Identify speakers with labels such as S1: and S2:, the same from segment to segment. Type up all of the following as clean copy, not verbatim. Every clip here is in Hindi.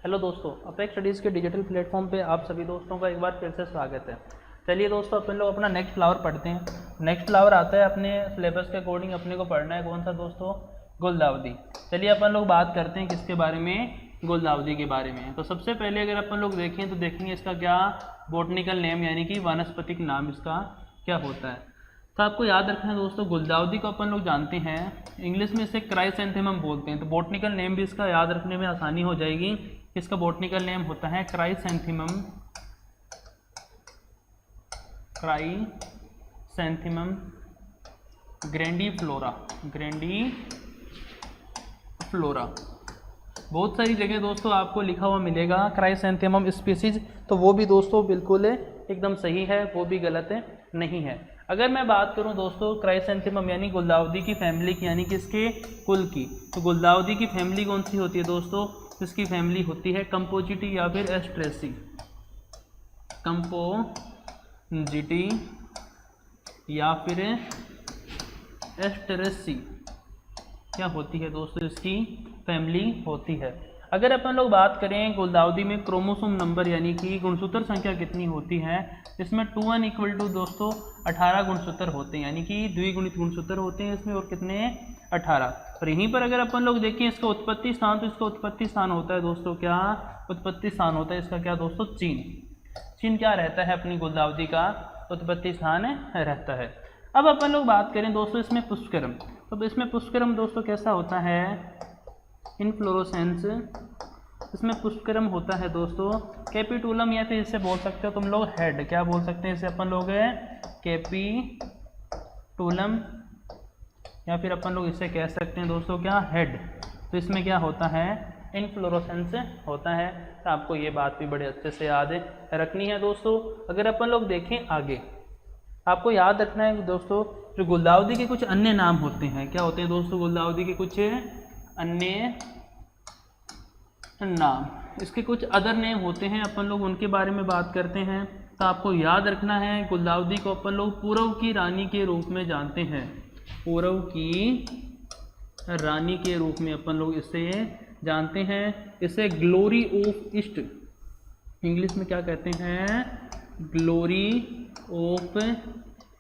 S1: हेलो दोस्तों, अपेक्स स्टडीज़ के डिजिटल प्लेटफॉर्म पे आप सभी दोस्तों का एक बार फिर से स्वागत है। चलिए दोस्तों, अपन लोग अपना नेक्स्ट फ्लावर पढ़ते हैं। नेक्स्ट फ्लावर आता है अपने सिलेबस के अकॉर्डिंग अपने को पढ़ना है। कौन सा दोस्तों? गुलदाउदी। चलिए अपन लोग बात करते हैं किसके बारे में? गुलदाउदी के बारे में। तो सबसे पहले अगर अपन लोग देखें तो देखेंगे इसका क्या बॉटनिकल नेम यानी कि वानस्पतिक नाम इसका क्या होता है। तो आपको याद रखना है दोस्तों, गुलदाउदी को अपन लोग जानते हैं इंग्लिश में इसे क्राइसैंथेमम बोलते हैं। तो बॉटनिकल नेम भी इसका याद रखने में आसानी हो जाएगी। इसका बॉटनिकल नेम होता है क्राइसैंथेमम, क्राइसैंथेमम ग्रैंडीफ्लोरा, ग्रैंडीफ्लोरा। बहुत सारी जगह दोस्तों आपको लिखा हुआ मिलेगा क्राइसैंथेमम स्पीसीज, तो वो भी दोस्तों बिल्कुल एकदम सही है, वो भी गलत नहीं है। अगर मैं बात करूं दोस्तों क्राइसैंथेमम यानी गुलदाउदी की फैमिली की यानी कि इसके कुल की, तो गुलदाउदी की फैमिली कौन सी होती है दोस्तों? इसकी फैमिली होती है कंपोजिटी या फिर एस्ट्रेसी। कंपोजिटी या फिर एस्ट्रेसी क्या होती है दोस्तों? इसकी फैमिली होती है। अगर अपन लोग बात करें गुलदाउदी में क्रोमोसोम नंबर यानी कि गुणसूत्र संख्या कितनी होती है, इसमें 2n = दोस्तों 18 गुणसूत्र होते हैं, यानी कि द्विगुणित गुणसूत्र होते हैं इसमें, और कितने? 18। और यहीं पर अगर अपन लोग देखें इसका उत्पत्ति स्थान, तो इसका उत्पत्ति स्थान होता है दोस्तों क्या? उत्पत्ति स्थान होता है इसका क्या दोस्तों? चीन। चीन क्या रहता है अपनी गुलदाउदी का उत्पत्ति स्थान रहता है। अब अपन लोग बात करें दोस्तों इसमें पुष्पक्रम, तो इसमें पुष्पक्रम दोस्तों कैसा होता है? इनफ्लोरोसेंस। इसमें पुष्पक्रम होता है दोस्तों कैपिटुलम, या फिर इसे बोल सकते हो तुम लोग हेड। क्या बोल सकते हैं इसे अपन लोग? कैपिटुलम, या फिर अपन लोग इसे कह सकते हैं दोस्तों क्या? हेड। तो इसमें क्या होता है? इनफ्लोरोसेंस होता है। तो आपको ये बात भी बड़े अच्छे से याद रखनी है दोस्तों। अगर अपन लोग देखें आगे, आपको याद रखना है दोस्तों जो गुलदाउदी के कुछ अन्य नाम होते हैं। क्या होते हैं दोस्तों? गुलदाउदी के कुछ अन्य नाम, इसके कुछ अदर नेम होते हैं, अपन लोग उनके बारे में बात करते हैं। तो आपको याद रखना है गुलदाउदी को अपन लोग पूर्व की रानी के रूप में जानते हैं। पूर्व की रानी के रूप में अपन लोग इसे जानते हैं। इसे ग्लोरी ऑफ ईस्ट, इंग्लिश में क्या कहते हैं? ग्लोरी ऑफ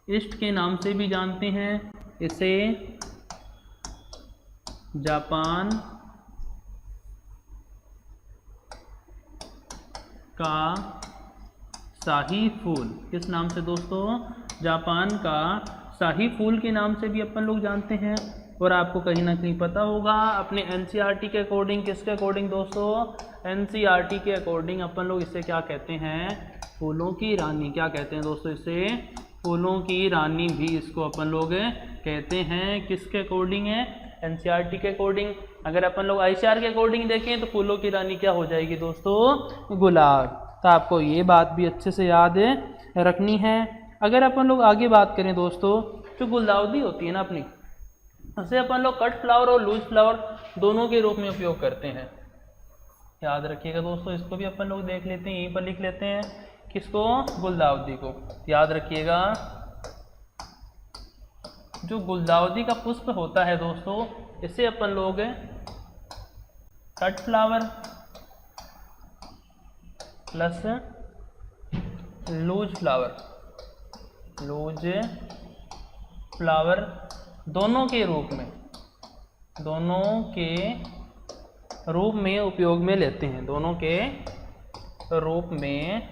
S1: ईस्ट के नाम से भी जानते हैं। इसे जापान का शाही फूल, किस नाम से दोस्तों? जापान का शाही फूल के नाम से भी अपन लोग जानते हैं। और आपको कहीं ना कहीं पता होगा अपने एनसीईआरटी के अकॉर्डिंग, किसके अकॉर्डिंग दोस्तों? एनसीईआरटी के अकॉर्डिंग अपन लोग इसे क्या कहते हैं? फूलों की रानी। क्या कहते हैं दोस्तों इसे? फूलों की रानी भी इसको अपन लोग कहते हैं। किसके अकॉर्डिंग है? एनसीईआरटी के अकॉर्डिंग। अगर अपन लोग आईसीआर के अकॉर्डिंग देखें तो फूलों की रानी क्या हो जाएगी दोस्तों? गुलाब। तो आपको ये बात भी अच्छे से याद रखनी है। अगर अपन लोग आगे बात करें दोस्तों, जो गुलदाउदी होती है ना अपनी, उसे अपन लोग कट फ्लावर और लूज फ्लावर दोनों के रूप में उपयोग करते हैं। याद रखिएगा दोस्तों, इसको भी अपन लोग देख लेते हैं, यहीं पर लिख लेते हैं। किसको? गुलदाउदी को। याद रखिएगा जो गुलदाउदी का पुष्प होता है दोस्तों, इसे अपन लोग cut flower plus loose flower दोनों के रूप में उपयोग में लेते हैं। दोनों के रूप में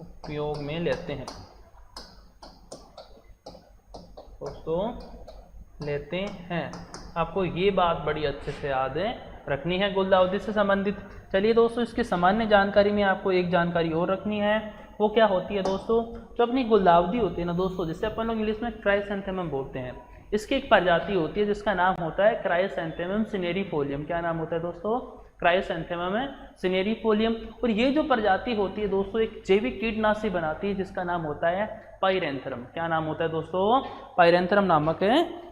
S1: उपयोग में लेते हैं दोस्तों, लेते हैं। आपको ये बात बड़ी अच्छे से याद रखनी है गुलदाउदी से संबंधित। चलिए दोस्तों, इसकी सामान्य जानकारी में आपको एक जानकारी और रखनी है। वो क्या होती है दोस्तों? जो अपनी गुलदाउदी होती है ना दोस्तों, जिसे अपन लोग इंग्लिश में क्राइसैंथेमम बोलते हैं, इसकी एक प्रजाति होती है जिसका नाम होता है क्राइसैंथेमम सिनेरिफोलियम। क्या नाम होता है दोस्तों? क्राइसैंथेमम सिनेरिफोलियम। और ये जो प्रजाति होती है दोस्तों, एक जैविक कीटनाशी बनाती है जिसका नाम होता है पाइरेंथ्रम। क्या नाम होता है दोस्तों? पाइरेंथ्रम नामक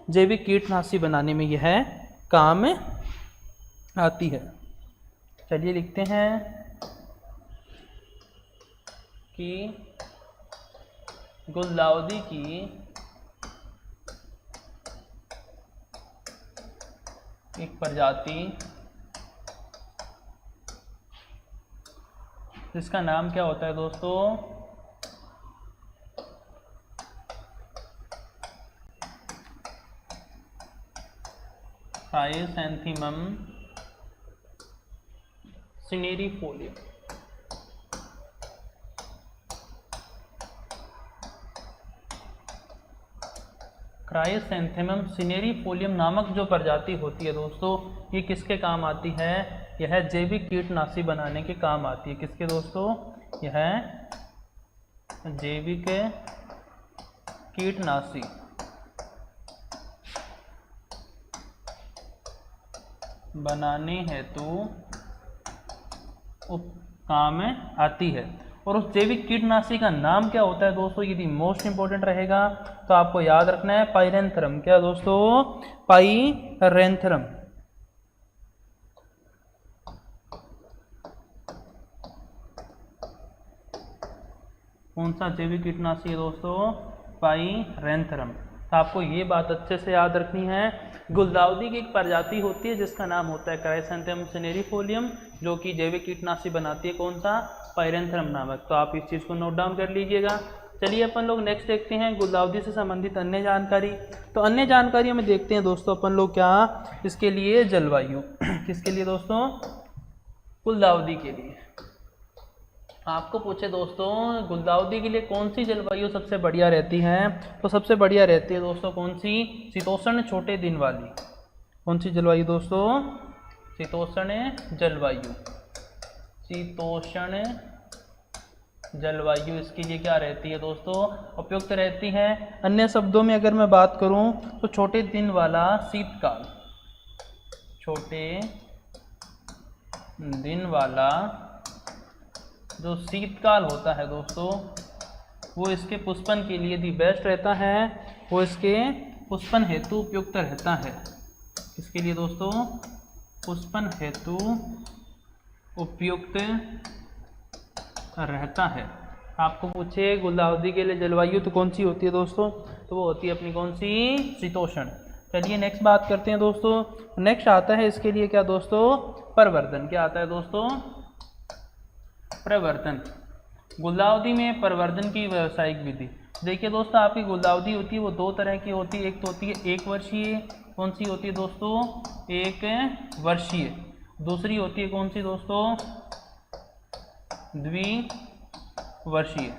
S1: जैविक कीटनाशी बनाने में यह काम आती है। चलिए लिखते हैं कि गुलदाउदी की एक प्रजाति जिसका नाम क्या होता है दोस्तों? क्राइसैंथेमम सिनेरिफोलियम। क्राइसैंथेमम सिनेरिफोलियम नामक जो प्रजाति होती है दोस्तों, ये किसके काम आती है? यह जैविक कीटनाशी बनाने के काम आती है। किसके दोस्तों? यह जैविक कीटनाशी बनाने हेतु काम आती है। और उस जैविक कीटनाशी का नाम क्या होता है दोस्तों? यदि मोस्ट इंपॉर्टेंट रहेगा तो आपको याद रखना है पाइरेंथ्रम। क्या दोस्तों? पाइरेंथ्रम। कौन सा जैविक कीटनाशी है दोस्तों? पाइरेंथ्रम। तो आपको ये बात अच्छे से याद रखनी है। गुलदाउदी की एक प्रजाति होती है जिसका नाम होता है क्राइसैंथेमम सिनेरिफोलियम, जो कि जैविक कीटनाशी बनाती है। कौन सा? पाइरेंथ्रम नामक। तो आप इस चीज़ को नोट डाउन कर लीजिएगा। चलिए अपन लोग नेक्स्ट देखते हैं गुलदाउदी से संबंधित अन्य जानकारी। तो अन्य जानकारियों में देखते हैं दोस्तों अपन लोग क्या, इसके लिए जलवायु। किसके लिए दोस्तों? गुलदाउदी के लिए। आपको पूछे दोस्तों गुलदाउदी के लिए कौन सी जलवायु सबसे बढ़िया रहती है? तो सबसे बढ़िया रहती है दोस्तों कौन सी? शीतोष्ण छोटे दिन वाली। कौन सी जलवायु दोस्तों? शीतोष्ण जलवायु। शीतोष्ण जलवायु इसके लिए क्या रहती है दोस्तों? उपयुक्त रहती है। अन्य शब्दों में अगर मैं बात करूं तो छोटे दिन वाला शीतकाल, छोटे दिन वाला जो शीतकाल होता है दोस्तों, वो इसके पुष्पन के लिए दी बेस्ट रहता है। वो इसके पुष्पन हेतु उपयुक्त रहता है। इसके लिए दोस्तों पुष्पन हेतु उपयुक्त रहता है। आपको पूछे गुलदाउदी के लिए जलवायु तो कौन सी होती है दोस्तों? तो वो होती है अपनी कौन सी? शीतोष्ण। चलिए नेक्स्ट बात करते हैं दोस्तों। नेक्स्ट आता है इसके लिए क्या दोस्तों? प्रवर्धन। क्या आता है दोस्तों? प्रवर्धन। गुलदाउदी में प्रवर्धन की व्यावसायिक विधि। देखिए दोस्तों आपकी गुलदाउदी होती है वो दो तरह की होती है। एक तो होती है एक वर्षीय। कौन सी होती है दोस्तों? एक वर्षीय। दूसरी होती है कौन सी दोस्तों? द्विवर्षीय।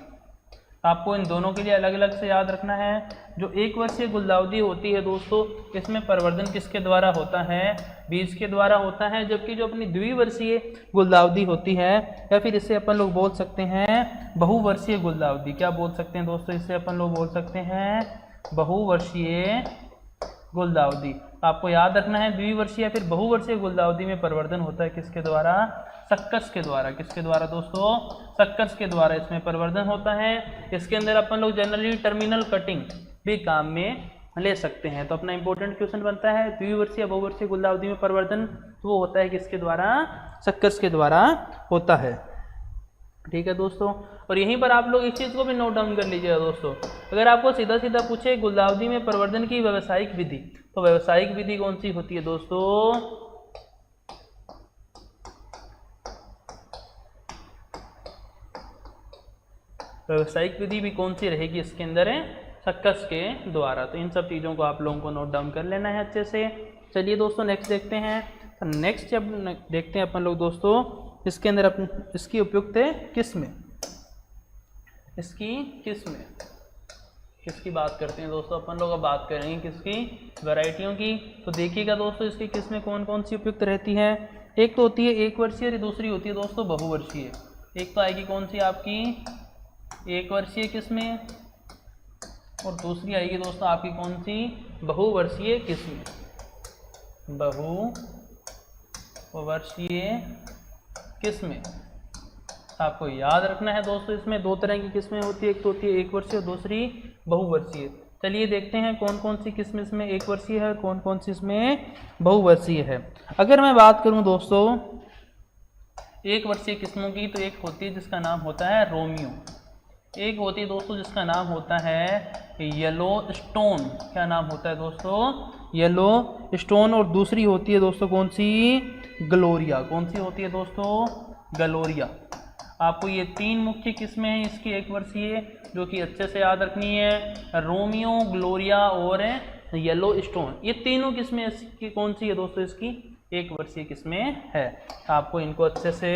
S1: आपको इन दोनों के लिए अलग अलग से याद रखना है। जो एक वर्षीय गुलदाउदी होती है दोस्तों, इसमें प्रवर्धन किसके द्वारा होता है? बीज के द्वारा होता है। जबकि जो अपनी द्विवर्षीय गुलदाउदी होती है, या फिर इसे अपन लोग बोल सकते हैं बहुवर्षीय गुलदाउदी। क्या बोल सकते हैं दोस्तों? इसे अपन लोग बोल सकते हैं बहुवर्षीय गुलदाउदी। आपको याद रखना है द्विवर्षीय या फिर बहुवर्षीय गुलदाउदी में प्रवर्धन होता है किसके द्वारा? सक्कर्स के द्वारा। किसके द्वारा दोस्तों? सक्कर्स के द्वारा इसमें प्रवर्धन होता है। इसके अंदर अपन लोग जनरली टर्मिनल कटिंग भी काम में ले सकते हैं। तो अपना इंपॉर्टेंट क्वेश्चन बनता है द्विवर्षीय बहुवर्षीय गुलदाउदी में प्रवर्धन तो वो होता है किसके द्वारा? सक्कर्स के द्वारा होता है। ठीक है दोस्तों, और यहीं पर आप लोग इस चीज़ को भी नोट डाउन कर लीजिएगा दोस्तों। अगर आपको सीधा सीधा पूछे गुलदाउदी में प्रवर्धन की व्यावसायिक विधि, तो व्यावसायिक विधि कौन सी होती है दोस्तों? व्यावसायिक विधि भी कौन सी रहेगी इसके अंदर है? सक्कर्स के द्वारा। तो इन सब चीज़ों को आप लोगों को नोट डाउन कर लेना है अच्छे से। चलिए दोस्तों नेक्स्ट देखते हैं। तो नेक्स्ट जब देखते हैं अपन लोग दोस्तों इसके अंदर इसकी उपयुक्त किस्में। इसकी किस्में किसकी बात करते हैं दोस्तों? अपन लोग अब बात करेंगे किसकी? वैरायटियों की। तो देखिएगा दोस्तों इसकी किस्में कौन कौन सी उपयुक्त रहती है। एक तो होती है एक वर्षीय और दूसरी होती है दोस्तों बहुवर्षीय। एक तो आएगी कौन सी आपकी? एक वर्षीय किस्में, और दूसरी आएगी दोस्तों आपकी कौन सी? बहुवर्षीय किस्में। बहुवर्षीय किस्में। आपको याद रखना है दोस्तों इसमें दो तरह की किस्में होती है। एक तो होती है एक वर्षीय और दूसरी बहुवर्षीय। चलिए देखते हैं कौन कौन सी किस्में इसमें एक वर्षीय है और कौन कौन सी इसमें बहुवर्षीय है। अगर मैं बात करूं दोस्तों एक वर्षीय किस्मों की, तो एक होती है जिसका नाम होता है रोमियो। एक होती है दोस्तों जिसका नाम होता है येलो स्टोन। क्या नाम होता है दोस्तों? Yellow stone. और दूसरी होती है दोस्तों कौन सी? ग्लोरिया। कौन सी होती है दोस्तों? ग्लोरिया। आपको ये 3 मुख्य किस्में हैं इसकी एक वर्षीय, जो कि अच्छे से याद रखनी है। रोमियो, ग्लोरिया और येलो स्टोन, ये तीनों किस्में इसकी कौन सी है दोस्तों? इसकी एक वर्षीय किस्में है। आपको इनको अच्छे से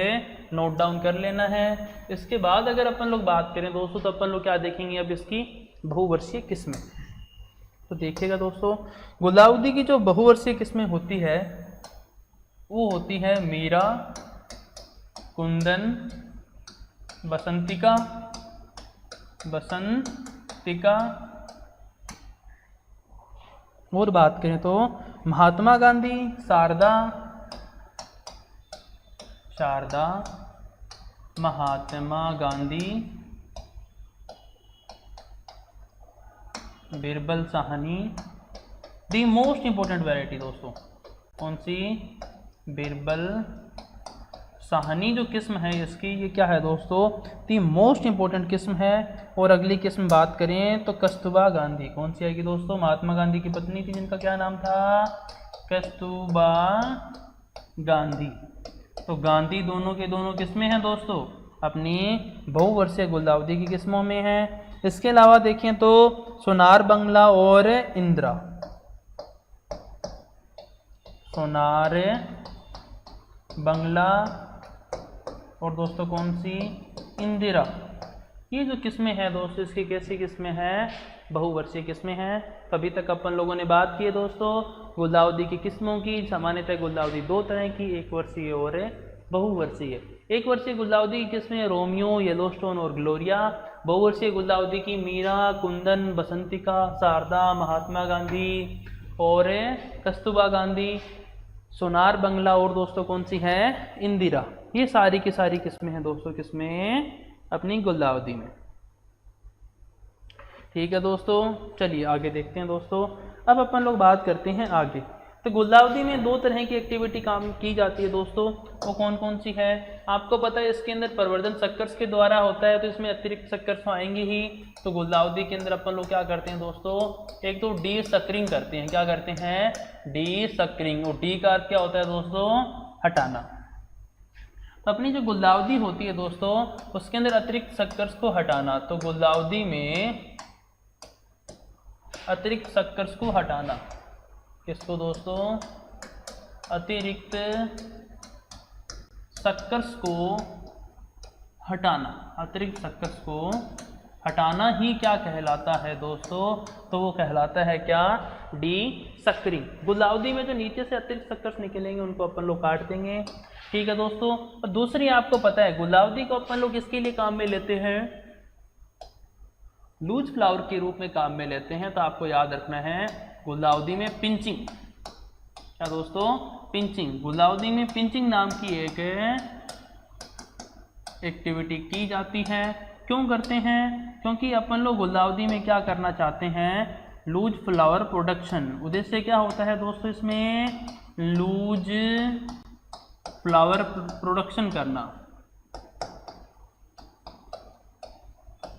S1: नोट डाउन कर लेना है। इसके बाद अगर अपन लोग बात करें दोस्तों, तो अपन लोग क्या देखेंगे अब इसकी बहुवर्षीय किस्में। तो देखिएगा दोस्तों, गुलाउदी की जो बहुवर्षीय किस्में होती है वो होती है मीरा, कुंदन, बसंतिका, और बात करें तो Mahatma Gandhi, Sharda, Mahatma Gandhi, Birbal Sahni. The most important variety दोस्तों कौन सी? बिरबल साहनी जो किस्म है इसकी, ये क्या है दोस्तों? दी मोस्ट इंपॉर्टेंट किस्म है। और अगली किस्म बात करें तो कस्तूरबा गांधी, कौन सी आएगी दोस्तों? महात्मा गांधी की पत्नी थी जिनका क्या नाम था? कस्तूरबा गांधी। तो गांधी दोनों के दोनों किस्में हैं दोस्तों, अपनी बहुवर्षीय गुलदाउदी की किस्मों में हैं। इसके अलावा देखें तो सोनार बंगला और इंदिरा, सोनार बंगला और दोस्तों कौन सी? इंदिरा। ये जो किस्में हैं दोस्तों इसकी कैसी किस्में हैं? बहुवर्षीय किस्में हैं। तभी तक अपन लोगों ने बात की है दोस्तों गुलदाउदी की किस्मों की। सामान्यतः गुलदाउदी दो तरह की, एक वर्षीय और बहुवर्षीय। एक वर्षीय गुलदाउदी की किस्में रोमियो, येलोस्टोन और ग्लोरिया। बहुवर्षीय गुलदाउदी की मीरा, कुंदन, बसंतिका, शारदा, महात्मा गांधी और कस्तूरबा गांधी, सोनार बंगला और दोस्तों कौन सी है? इंदिरा। ये सारी की सारी किस्में हैं दोस्तों किस्में अपनी गुलदाउदी में। ठीक है दोस्तों, चलिए आगे देखते हैं दोस्तों। अब अपन लोग बात करते हैं आगे। तो गुलदाउदी में दो तरह की एक्टिविटी काम की जाती है दोस्तों, वो कौन कौन सी है? आपको पता है इसके अंदर प्रवर्धन सक्कर्स के द्वारा होता है, तो इसमें अतिरिक्त सक्कर्स आएंगे ही। तो गुलदाउदी के अंदर अपन लोग क्या करते हैं दोस्तों? एक तो डी सक्रिंग करते हैं। क्या करते हैं? डी सक्रिंग। और डी का अर्थ क्या होता है दोस्तों? हटाना। तो अपनी जो गुलदाउदी होती है दोस्तों उसके अंदर अतिरिक्त सक्कर्स को हटाना। तो गुलदाउदी में अतिरिक्त सक्कर्स को हटाना, किसको दोस्तों? अतिरिक्त सक्कर्स को हटाना। अतिरिक्त सक्कर्स को हटाना ही क्या कहलाता है दोस्तों? तो वो कहलाता है क्या? डी सक्रिंग। गुलदाउदी में जो नीचे से अतिरिक्त सक्कर्स निकलेंगे उनको अपन लोग काट देंगे। ठीक है दोस्तों। और दूसरी आपको पता है गुलदाउदी को अपन लोग इसके लिए काम में लेते हैं, लूज फ्लावर के रूप में काम में लेते हैं। तो आपको याद रखना है गुलदाउदी में पिंचिंग। क्या दोस्तों? पिंचिंग। गुलदाउदी में पिंचिंग नाम की एक एक्टिविटी की जाती है। क्यों करते हैं? क्योंकि अपन लोग गुलदाउदी में क्या करना चाहते हैं? Loose flower production. उद्देश्य क्या होता है दोस्तों इसमें? लूज फ्लावर प्रोडक्शन करना।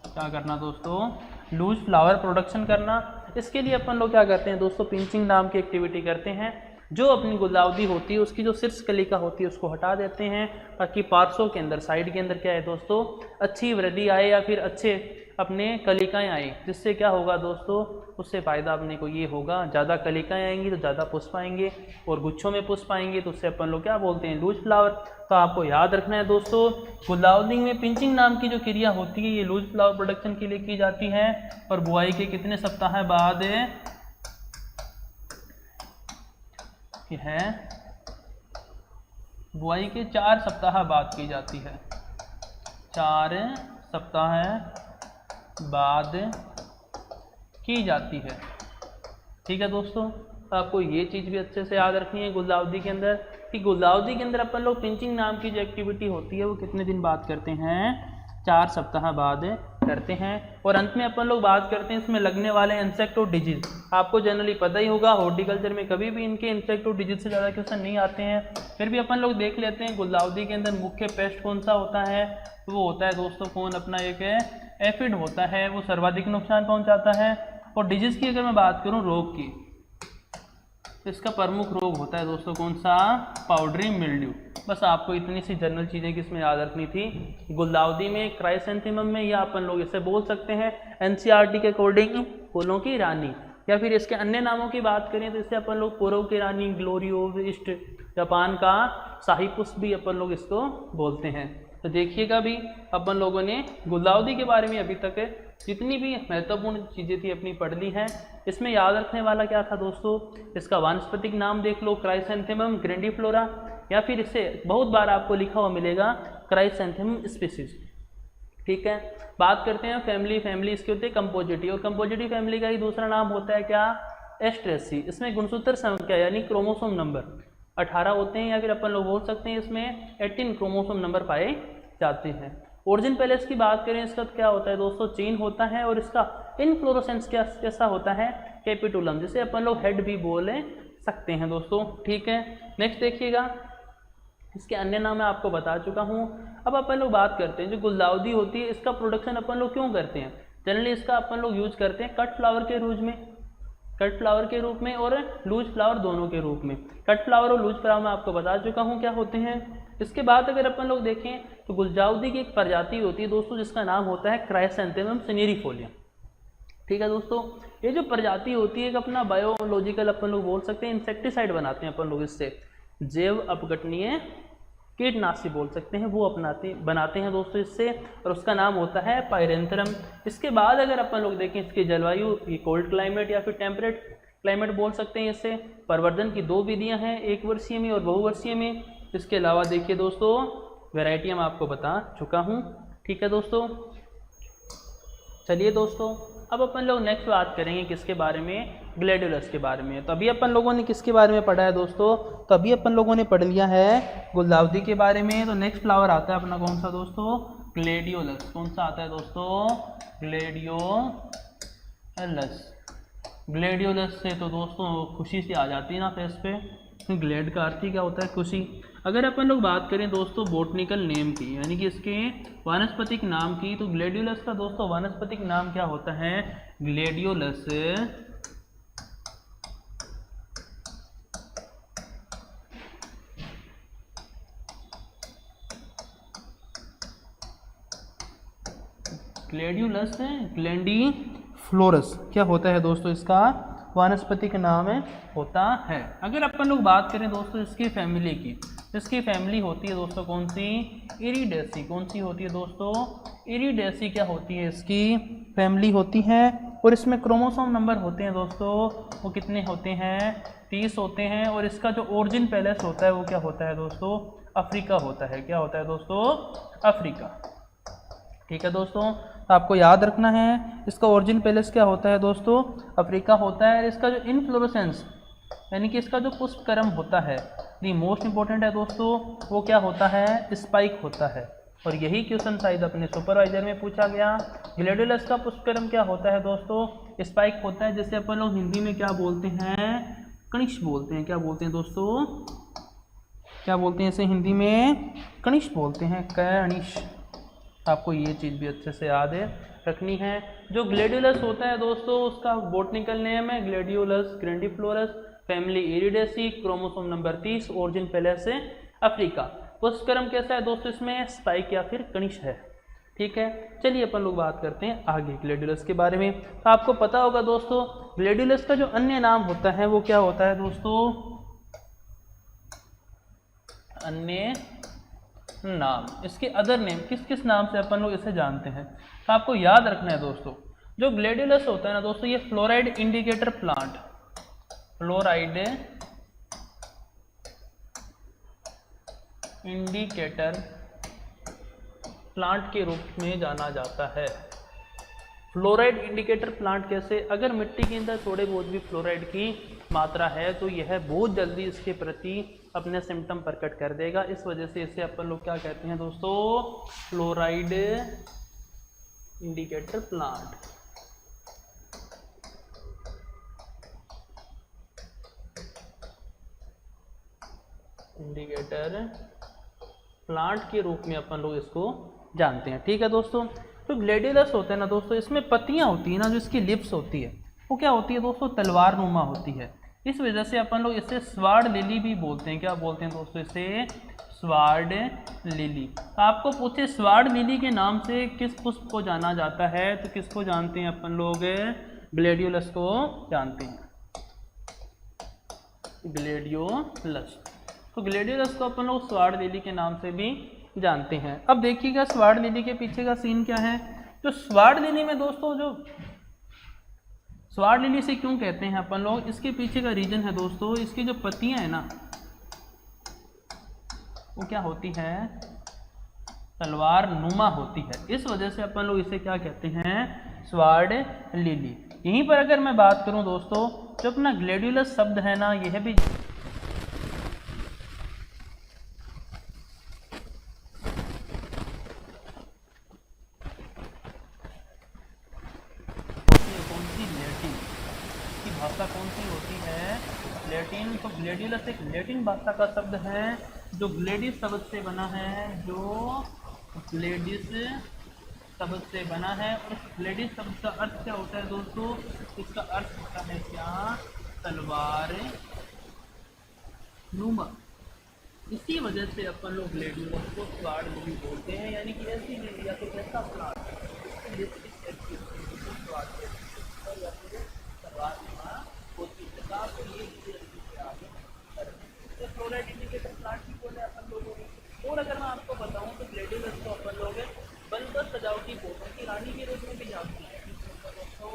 S1: क्या करना दोस्तों? लूज फ्लावर प्रोडक्शन करना। इसके लिए अपन लोग क्या करते हैं दोस्तों? पिंचिंग नाम की एक्टिविटी करते हैं। जो अपनी गुलदाउदी होती है उसकी जो शीर्ष कलिका होती है उसको हटा देते हैं, ताकि पार्श्वों के अंदर, साइड के अंदर क्या है दोस्तों? अच्छी वृद्धि आए या फिर अच्छे अपने कलिकाएं आए। जिससे क्या होगा दोस्तों? उससे फ़ायदा अपने को ये होगा, ज़्यादा कलिकाएं आएंगी तो ज़्यादा पुष्प आएंगे, और गुच्छों में पुष्प आएंगे तो उससे अपन लोग क्या बोलते हैं? Loose flower. तो आपको याद रखना है दोस्तों गुलदाउदी में पिंचिंग नाम की जो क्रिया होती है ये लूज फ्लावर प्रोडक्शन के लिए की जाती है। और बुआई के कितने सप्ताह बाद है? बुआई के 4 सप्ताह बाद की जाती है। 4 सप्ताह बाद की जाती है। ठीक है दोस्तों, आपको ये चीज़ भी अच्छे से याद रखनी है गुलदाउदी के अंदर, कि गुलदाउदी के अंदर अपन लोग पिंचिंग नाम की जो एक्टिविटी होती है वो कितने दिन बाद करते हैं? 4 सप्ताह बाद करते हैं। और अंत में अपन लोग बात करते हैं इसमें लगने वाले इंसेक्ट और डिजीज। आपको जनरली पता ही होगा हॉर्टिकल्चर में कभी भी इनके इंसेक्ट और डिजीज से ज़्यादा क्वेश्चन नहीं आते हैं, फिर भी अपन लोग देख लेते हैं गुलदाउदी के अंदर मुख्य पेस्ट कौन सा होता है? तो वो होता है दोस्तों कौन? अपना एक एफिड होता है, वो सर्वाधिक नुकसान पहुंचाता है। और डिजीज की अगर मैं बात करूं रोग की, तो इसका प्रमुख रोग होता है दोस्तों कौन सा? Powdery mildew. बस आपको इतनी सी जनरल चीज़ें किसमें याद रखनी थी, गुलदाउदी में, क्राइसेंथेमम में, या अपन लोग इसे बोल सकते हैं एनसीईआरटी के अकॉर्डिंग फूलों की रानी, या फिर इसके अन्य नामों की बात करें तो इसे अपन लोग पूर्व की रानी, ग्लोरी ऑफ ईस्ट, जापान का शाही पुष्प भी अपन लोग इसको बोलते हैं। तो देखिएगा भी अपन लोगों ने गुलदाउदी के बारे में अभी तक जितनी भी महत्वपूर्ण चीज़ें थी अपनी पढ़ ली हैं। इसमें याद रखने वाला क्या था दोस्तों, इसका वानस्पतिक नाम देख लो क्राइसेंथेमम ग्रैंडिफ्लोरा, या फिर इसे बहुत बार आपको लिखा हुआ मिलेगा क्राइसेंथेमम स्पीसीज। ठीक है, बात करते हैं फैमिली इसके होते हैं कंपोजिटी, और कंपोजिटी फैमिली का ही दूसरा नाम होता है क्या, एस्ट्रेसी। इसमें गुणसूत्र संख्या यानी क्रोमोसोम नंबर 18 होते हैं, या फिर अपन लोग बोल सकते हैं इसमें 18 क्रोमोसोम नंबर पाए जाते हैं। ओरिजिन पैलेस की बात करें, इसका क्या होता है दोस्तों, चेन होता है, और इसका इनफ्लोरेसेंस कैसा होता है, कैपिटुलम, जिसे अपन लोग हेड भी बोल सकते हैं दोस्तों। ठीक है, नेक्स्ट देखिएगा, इसके अन्य नाम मैं आपको बता चुका हूँ। अब अपन लोग बात करते हैं जो गुलदाउदी होती है, इसका प्रोडक्शन अपन लोग क्यों करते हैं, जनरली इसका अपन लोग यूज करते हैं कट फ्लावर के रूप में और लूज फ्लावर दोनों के रूप में। कट फ्लावर और लूज फ्लावर मैं आपको बता चुका हूँ क्या होते हैं। इसके बाद अगर अपन लोग देखें तो गुलदाउदी की एक प्रजाति होती है दोस्तों जिसका नाम होता है क्राइसेंथेमम सिनेरिफोलिया। ठीक है दोस्तों, ये जो प्रजाति होती है एक अपना बायोलॉजिकल अपन लोग बोल सकते हैं इंसेक्टिसाइड बनाते हैं अपन लोग, इससे जैव अपघटनीय कीटनाशी बोल सकते हैं, वो बनाते हैं दोस्तों इससे, और उसका नाम होता है पायरेंथरम। इसके बाद अगर अपन लोग देखें इसकी जलवायु, ये कोल्ड क्लाइमेट या फिर टेम्परेट क्लाइमेट बोल सकते हैं इससे। प्रवर्धन की 2 विधियां हैं, एक वर्षीय में और बहुवर्षीय में। इसके अलावा देखिए दोस्तों वैरायटियाँ मैं आपको बता चुका हूँ। ठीक है दोस्तों, चलिए दोस्तों अब अपन लोग नेक्स्ट बात करेंगे किसके बारे में, ग्लैडियोलस के बारे में। तो अभी अपन लोगों ने किसके बारे में पढ़ा है दोस्तों, तो अभी अपन लोगों ने पढ़ लिया है गुलदाउदी के बारे में। तो नेक्स्ट फ्लावर आता है अपना कौन सा दोस्तों, ग्लैडियोलस। कौन सा आता है दोस्तों, ग्लैडियोलस से तो दोस्तों खुशी से आ जाती है ना फेस पे। ग्लैड का अर्थ ही क्या होता है, खुशी। अगर अपन लोग बात करें दोस्तों बोटनिकल नेम की, यानी कि इसके वानस्पतिक नाम की, तो ग्लैडियोलस का दोस्तों वानस्पतिक नाम क्या होता है, ग्लैडियोलस ग्लैंडीफ्लोरस क्या होता है दोस्तों, इसका वानस्पतिक नाम होता है। अगर अपन लोग बात करें दोस्तों इसकी फैमिली की, इसकी फैमिली होती है दोस्तों कौन सी, इरिडेसी। कौन सी होती है दोस्तों, इरिडेसी क्या होती है, इसकी फैमिली होती है। और इसमें क्रोमोसोम नंबर होते हैं दोस्तों, वो कितने होते हैं, 30 होते हैं। और इसका जो ओरिजिन पैलेस होता है वो क्या होता है दोस्तों, अफ्रीका होता है। क्या होता है दोस्तों, अफ्रीका। ठीक है दोस्तों, तो आपको याद रखना है इसका ओरिजिन पैलेस क्या होता है दोस्तों, अफ्रीका होता है। इसका जो इनफ्लोरेसेंस यानी कि इसका जो पुष्पक्रम होता है, दी मोस्ट इंपॉर्टेंट है दोस्तों, वो क्या होता है, स्पाइक होता है। और यही क्वेश्चन शायद अपने सुपरवाइजर में पूछा गया। ग्लैडियोलस का पुष्पक्रम क्या होता है दोस्तों, स्पाइक होता है, जिसे अपन लोग हिंदी में क्या बोलते हैं, कनिष्ठ बोलते हैं। क्या बोलते हैं दोस्तों, क्या बोलते हैं इसे हिंदी में, कनिष्ठ बोलते हैं, कनिष्ठ। आपको ये चीज़ भी अच्छे से याद रखनी है। जो ग्लैडियोलस होता है दोस्तों उसका बोटनिकल नेम है Gladiolus grandiflorus, family Iridaceae, chromosome number 30, origin place से अफ्रीका। पुष्पक्रम कैसा है दोस्तों, इसमें स्पाइक या फिर कनिष्ठ है। ठीक है, चलिए अपन लोग बात करते हैं आगे ग्लैडियोलस के बारे में। तो आपको पता होगा दोस्तों ग्लैडियोलस का जो अन्य नाम होता है वो क्या होता है दोस्तों, अन्य नाम, इसके अदर नेम किस किस नाम से अपन लोग इसे जानते हैं। तो आपको याद रखना है दोस्तों जो ग्लैडियोलस होता है ना दोस्तों, ये fluoride indicator plant, fluoride indicator plant के रूप में जाना जाता है। फ्लोराइड इंडिकेटर प्लांट कैसे, अगर मिट्टी के अंदर थोड़े बहुत भी फ्लोराइड की मात्रा है तो यह बहुत जल्दी इसके प्रति अपने सिम्टम प्रकट कर देगा। इस वजह से इसे अपन लोग क्या कहते हैं दोस्तों, fluoride indicator plant. Indicator plant के रूप में अपन लोग इसको जानते हैं। ठीक है दोस्तों, तो ग्लैडियोलस होता है ना दोस्तों, इसमें पत्तियां होती है ना, जो इसकी लिप्स होती है वो क्या होती है दोस्तों, तलवार नुमा होती है। इस वजह से अपन लोग इसे स्वार्ड लिली भी बोलते हैं। क्या बोलते हैं दोस्तों? इसे स्वार्ड लिली। आपको पूछे स्वार्ड लिली के नाम से किस पुष्प को जाना जाता है, तो किसको जानते हैं अपन लोग? ग्लेडियोलस को जानते हैं, ग्लेडियोलस। तो ग्लेडियोलस को अपन लोग स्वार्ड लिली के नाम से भी जानते हैं। अब देखिएगा स्वार्ड लिली के पीछे का सीन क्या है। तो स्वार्ड लिली में दोस्तों, जो स्वार्ड लिली से क्यों कहते हैं अपन लोग, इसके पीछे का रीजन है दोस्तों, इसकी जो पत्तियां है ना, वो क्या होती है? तलवार नुमा होती है। इस वजह से अपन लोग इसे क्या कहते हैं? Sword lily. यहीं पर अगर मैं बात करूं दोस्तों, जो अपना ग्लेडियोलस शब्द है ना, यह भी भाषा कौन सी होती है? लैटिन। तो ग्लेडियोलस एक लैटिन भाषा का शब्द है जो ग्लेडिस शब्द से बना है, जो ग्लेडिस शब्द से बना है। और ग्लेडिस शब्द का अर्थ क्या होता है दोस्तों? इसका अर्थ होता है क्या? तलवार नुमा। इसी वजह से अपन लोग ग्लेडियोलस को स्वार्ड लिली बोलते हैं, यानी कि ऐसी लिली या तो ऐसा प्लांट फ्लोराइड इंडिकेटर प्लांट भी बोले अपन लोगों ने। और अगर मैं आपको बताऊं तो ग्लेडियोलस को अपन लोग बल्बस सजावटी पौधों की रानी के रूप में भी जानते हैं। तो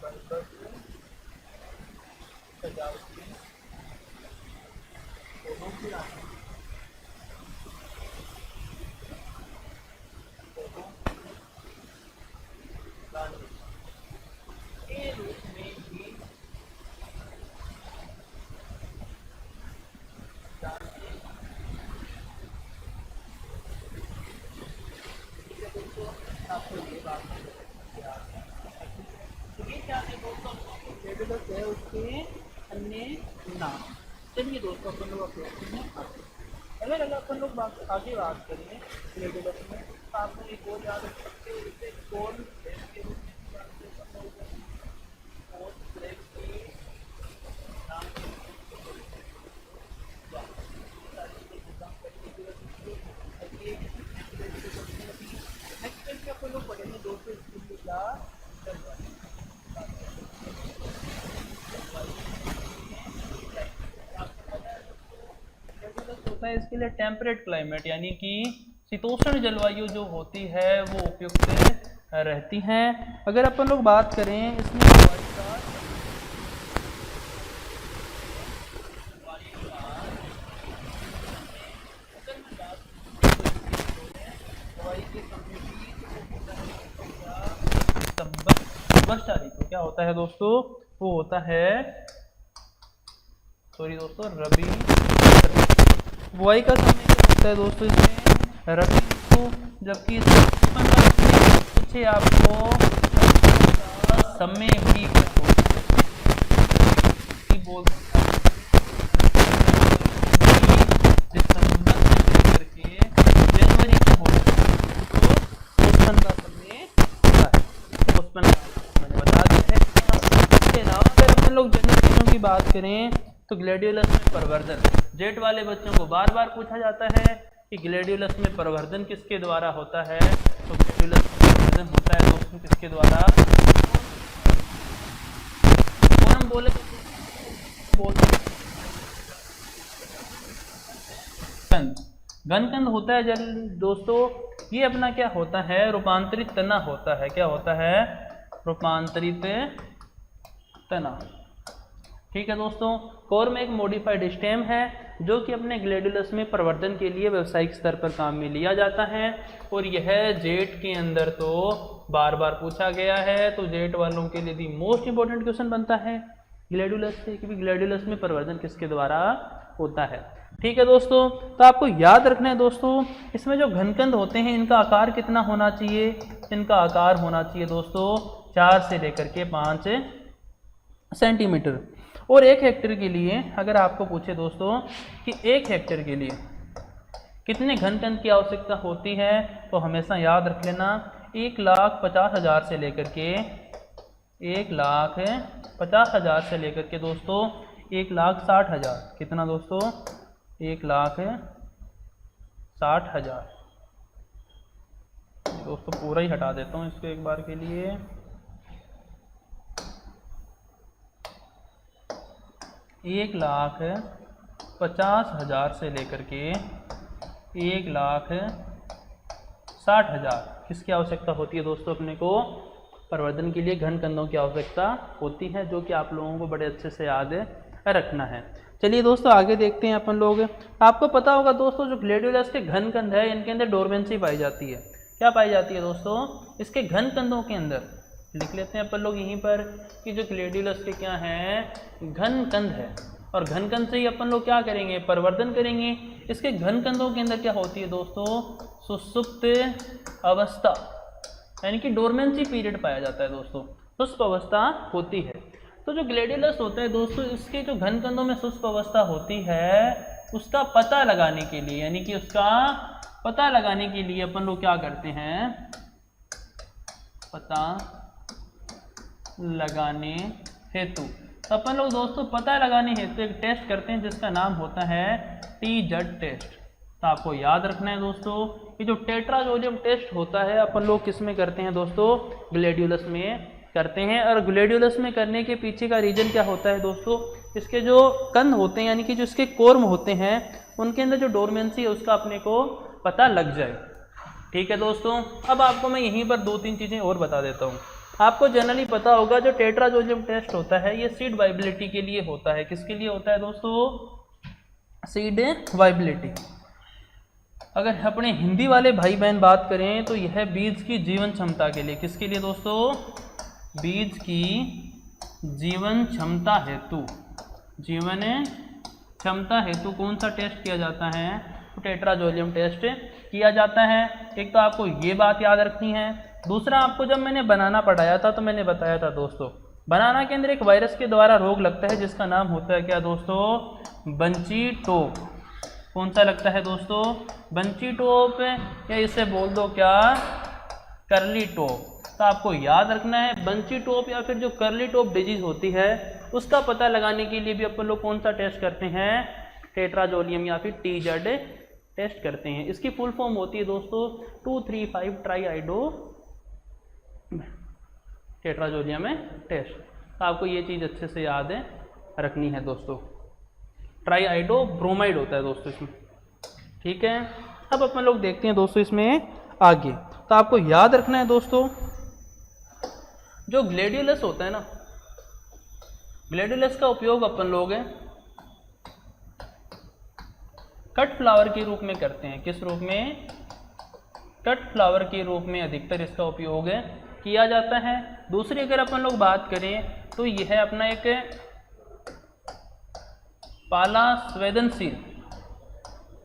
S1: बल्बस सजावटी पौधों की रानी के रूप में भी आपको ये बात ये क्या है दोस्तों? ग्लेडियोलस है, उसके अन्य नाम। चलिए दोस्तों अपन लोग देखते हैं। अगर अपन लोग आगे बात करें ग्लेडियोलस में, तो आपको एक और याद रख सकते हो, इसे कौन होता है इसके लिए टेम्परेट क्लाइमेट, यानी कि शीतोष्ण जलवायु जो होती है वो उपयुक्त रहती है। अगर अपन लोग बात करें इसमें वर्षा ऋतु क्या होता है दोस्तों? वो होता है, सॉरी दोस्तों, रबी। बुआई का समय क्या होता है दोस्तों? इसमें रबी ऋतु। जबकि पीछे आपको समय भी बोलते हैं, दिसंबर से लेकर के जनवरी तक होता है, तो पोषण का समय होता है। पोषण मैंने बता दिया है। इसके अलावा अगर अपन लोग जन्म दिनों की बात करें तो ग्लेडियोलस में प्रवर्धन, जेट वाले बच्चों को बार बार पूछा जाता है कि ग्लेडियोलस में प्रवर्धन किसके द्वारा होता है? तो ग्लेडियोलस में प्रवर्धन होता है दोस्तों किसके द्वारा? और हम बोलते घनकंद होता है जल दोस्तों। ये अपना क्या होता है? रूपांतरित तना होता है। क्या होता है? रूपांतरित तना। ठीक है दोस्तों। कोर में एक मॉडिफाइड स्टेम है जो कि अपने ग्लेडियोलस में प्रवर्धन के लिए व्यावसायिक स्तर पर काम में लिया जाता है। और यह जेट के अंदर तो बार बार पूछा गया है, तो जेट वालों के लिए मोस्ट इंपॉर्टेंट क्वेश्चन बनता है ग्लेडियोलस से कि ग्लेडियोलस में प्रवर्धन किसके द्वारा होता है। ठीक है दोस्तों। तो आपको याद रखना है दोस्तों, इसमें जो घनकंद होते हैं इनका आकार कितना होना चाहिए? इनका आकार होना चाहिए दोस्तों 4 से लेकर के 5 सेंटीमीटर। और 1 हेक्टेयर के लिए अगर आपको पूछे दोस्तों कि 1 हेक्टेयर के लिए कितने घनकंद की आवश्यकता होती है, तो हमेशा याद रख लेना 1,50,000 से लेकर के 1,50,000 से लेकर के दोस्तों 1,60,000। कितना दोस्तों? 1,60,000। दोस्तों पूरा ही हटा देता हूँ इसको एक बार के लिए। 1,50,000 से लेकर के 1,60,000 किसकी आवश्यकता होती है दोस्तों? अपने को प्रवर्धन के लिए घन कंदों की आवश्यकता होती है, जो कि आप लोगों को बड़े अच्छे से याद रखना है। चलिए दोस्तों आगे देखते हैं अपन लोग। आपको पता होगा दोस्तों जो ग्लैडियोलस के घन कंद है इनके अंदर डोरमेंसी पाई जाती है। क्या पाई जाती है दोस्तों? इसके घन कंदों के अंदर लिख लेते हैं अपन लोग यहीं पर कि जो ग्लैडियोलस के क्या हैं, घन कंद है। और घन कंद से ही अपन लोग क्या करेंगे? प्रवर्धन करेंगे। इसके घन कंदों के अंदर क्या होती है दोस्तों? सुषुप्त अवस्था, यानी कि डोरमेंसी पीरियड पाया जाता है दोस्तों, सुषुप्त अवस्था होती है। तो जो ग्लैडियोलस होता है दोस्तों, इसके जो घन कंदों में सुषुप्त अवस्था होती है उसका पता लगाने के लिए, यानी कि उसका पता लगाने के लिए अपन लोग क्या करते हैं? पता लगाने हेतु अपन लोग दोस्तों पता लगाने हेतु एक टेस्ट करते हैं जिसका नाम होता है TZ टेस्ट। तो आपको याद रखना है दोस्तों कि जो टेट्राजोलियम टेस्ट होता है अपन लोग किस में करते हैं दोस्तों? ग्लैडियोलस में करते हैं। और ग्लैडियोलस में करने के पीछे का रीजन क्या होता है दोस्तों? इसके जो कंद होते हैं, यानी कि जो इसके कोर्म होते हैं, उनके अंदर जो डोरमेंसी है उसका अपने को पता लग जाए। ठीक है दोस्तों। अब आपको मैं यहीं पर 2-3 चीज़ें और बता देता हूँ। आपको जनरली पता होगा जो टेट्राजोलियम टेस्ट होता है ये सीड वाइबिलिटी के लिए होता है। किसके लिए होता है दोस्तों? Seed viability. अगर अपने हिंदी वाले भाई बहन बात करें तो यह बीज की जीवन क्षमता के लिए। किसके लिए दोस्तों? बीज की जीवन क्षमता हेतु, जीवन क्षमता हेतु कौन सा टेस्ट किया जाता है? तो टेट्राजोलियम टेस्ट किया जाता है। एक तो आपको ये बात याद रखनी है। दूसरा, आपको जब मैंने बनाना पढ़ाया था तो मैंने बताया था दोस्तों, बनाना के अंदर एक वायरस के द्वारा रोग लगता है जिसका नाम होता है क्या दोस्तों? बंची टोप। कौन सा लगता है दोस्तों? बंची टोप, या इसे बोल दो क्या? करली टोप। तो आपको याद रखना है बंची टोप या फिर जो करली टोप डिजीज होती है उसका पता लगाने के लिए भी अपन लोग कौन सा टेस्ट करते हैं? टेट्राजोलियम या फिर TZ टेस्ट करते हैं। इसकी फुल फॉर्म होती है दोस्तों 2,3,5 ट्राईआइडो टेट्राजोलियम टेस्ट। तो आपको ये चीज़ अच्छे से याद रखनी है दोस्तों। ट्राईआइडो ब्रोमाइड होता है दोस्तों इसमें। ठीक है। अब अपन लोग देखते हैं दोस्तों इसमें आगे। तो आपको याद रखना है दोस्तों जो ग्लैडियोलस होता है ना, ग्लैडियोलस का उपयोग अपन लोग कट फ्लावर के रूप में करते हैं। किस रूप में? कट फ्लावर के रूप में अधिकतर इसका उपयोग किया जाता है। दूसरी अगर अपन लोग बात करें तो यह अपना एक पाला संवेदनशील,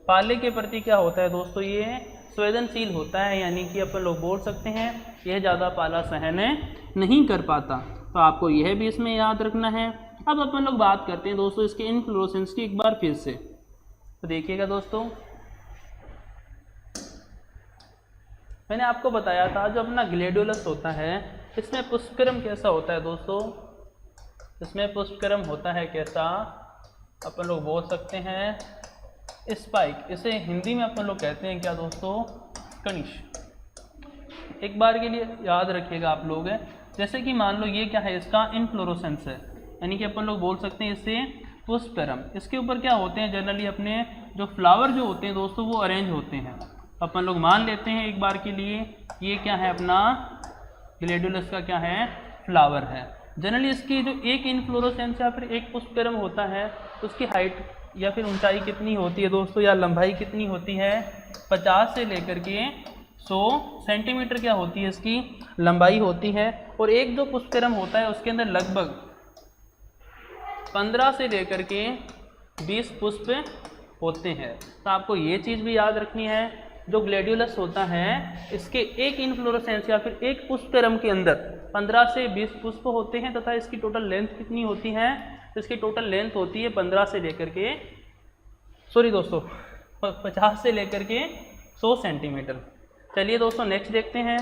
S1: पाले के प्रति क्या होता है दोस्तों? ये संवेदनशील होता है, यानी कि अपन लोग बोल सकते हैं यह ज़्यादा पाला सहन नहीं कर पाता। तो आपको यह भी इसमें याद रखना है। अब अपन लोग बात करते हैं दोस्तों इसके इन्फ्लोरेसेंस की एक बार फिर से। तो देखिएगा दोस्तों, मैंने आपको बताया था जो अपना ग्लैडियोलस होता है इसमें पुष्पक्रम कैसा होता है दोस्तों? इसमें पुष्पक्रम होता है कैसा? अपन लोग बोल सकते हैं स्पाइक। इसे हिंदी में अपन लोग कहते हैं क्या दोस्तों? कनिश। एक बार के लिए याद रखिएगा आप लोग। जैसे कि मान लो ये क्या है? इसका इन्फ्लोरेसेंस है, यानी कि अपन लोग बोल सकते हैं इसे पुष्पक्रम। इसके ऊपर क्या होते हैं? जनरली अपने जो फ्लावर जो होते हैं दोस्तों वो अरेंज होते हैं। अपन लोग मान लेते हैं एक बार के लिए ये क्या है? अपना ग्लैडियोलस का क्या है? फ्लावर है। जनरली इसकी जो एक इन्फ्लोरेसेंस या फिर एक पुष्पक्रम होता है उसकी हाइट या फिर ऊंचाई कितनी होती है दोस्तों, या लंबाई कितनी होती है? 50 से लेकर के 100 सेंटीमीटर क्या होती है इसकी लंबाई होती है। और एक जो पुष्पक्रम होता है उसके अंदर लगभग 15 से लेकर के 20 पुष्प होते हैं। तो आपको ये चीज़ भी याद रखनी है, जो ग्लैडियोलस होता है इसके एक इन्फ्लोरेसेंस या फिर एक पुष्पक्रम के अंदर 15 से 20 पुष्प होते हैं तथा इसकी टोटल लेंथ कितनी होती है? इसकी टोटल लेंथ होती है 15 से लेकर के 50 से लेकर के 100 सेंटीमीटर। चलिए दोस्तों नेक्स्ट देखते हैं।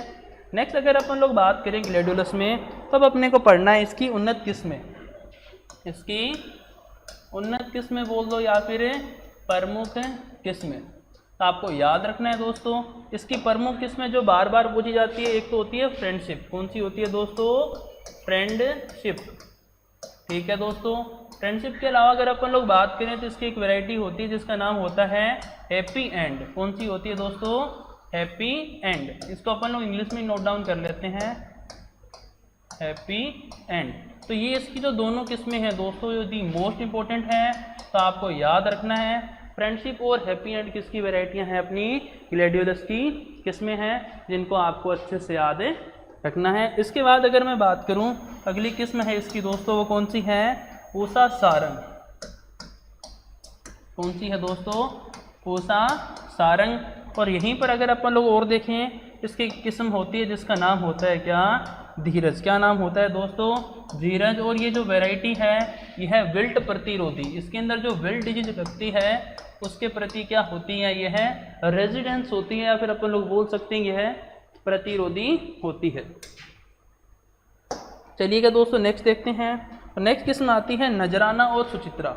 S1: नेक्स्ट अगर अपन लोग बात करें ग्लैडुलस में, तो अब अपने को पढ़ना है इसकी उन्नत किस्में। इसकी उन्नत किस्में बोल दो या फिर प्रमुख किस्में। तो आपको याद रखना है दोस्तों, इसकी प्रमुख किस्में जो बार बार पूछी जाती है, एक तो होती है फ्रेंडशिप। कौन सी होती है दोस्तों? फ्रेंडशिप। ठीक है दोस्तों। फ्रेंडशिप के अलावा अगर अपन लोग बात करें तो इसकी एक वैरायटी होती है जिसका नाम होता है हैप्पी एंड। कौन सी होती है दोस्तों? Happy and. इसको अपन लोग इंग्लिश में नोट डाउन कर लेते हैं, हैप्पी एंड। तो ये इसकी जो दोनों किस्में हैं दोस्तों, जो दी मोस्ट इंपॉर्टेंट है, तो आपको याद रखना है फ्रेंडशिप और हैप्पी एंड किसकी वैरायटियां हैं? अपनी ग्लैडियोलस की किस्में हैं, जिनको आपको अच्छे से याद रखना है। इसके बाद अगर मैं बात करूं, अगली किस्म है इसकी दोस्तों, वो कौन सी है? पूसा सारंग। कौन सी है दोस्तों? पूसा सारंग। और यहीं पर अगर अपन लोग और देखें, इसकी किस्म होती है जिसका नाम होता है क्या? धीरज। क्या नाम होता है दोस्तों? धीरज। और ये जो वैरायटी है यह है विल्ट प्रतिरोधी। इसके अंदर जो विल्ट डिजीज लगती है उसके प्रति क्या होती है? यह है रेजिडेंस होती है, या फिर अपन लोग बोल सकते हैं यह प्रतिरोधी होती है। चलिएगा दोस्तों नेक्स्ट देखते हैं। नेक्स्ट किस्म आती है नजराना और सुचित्रा।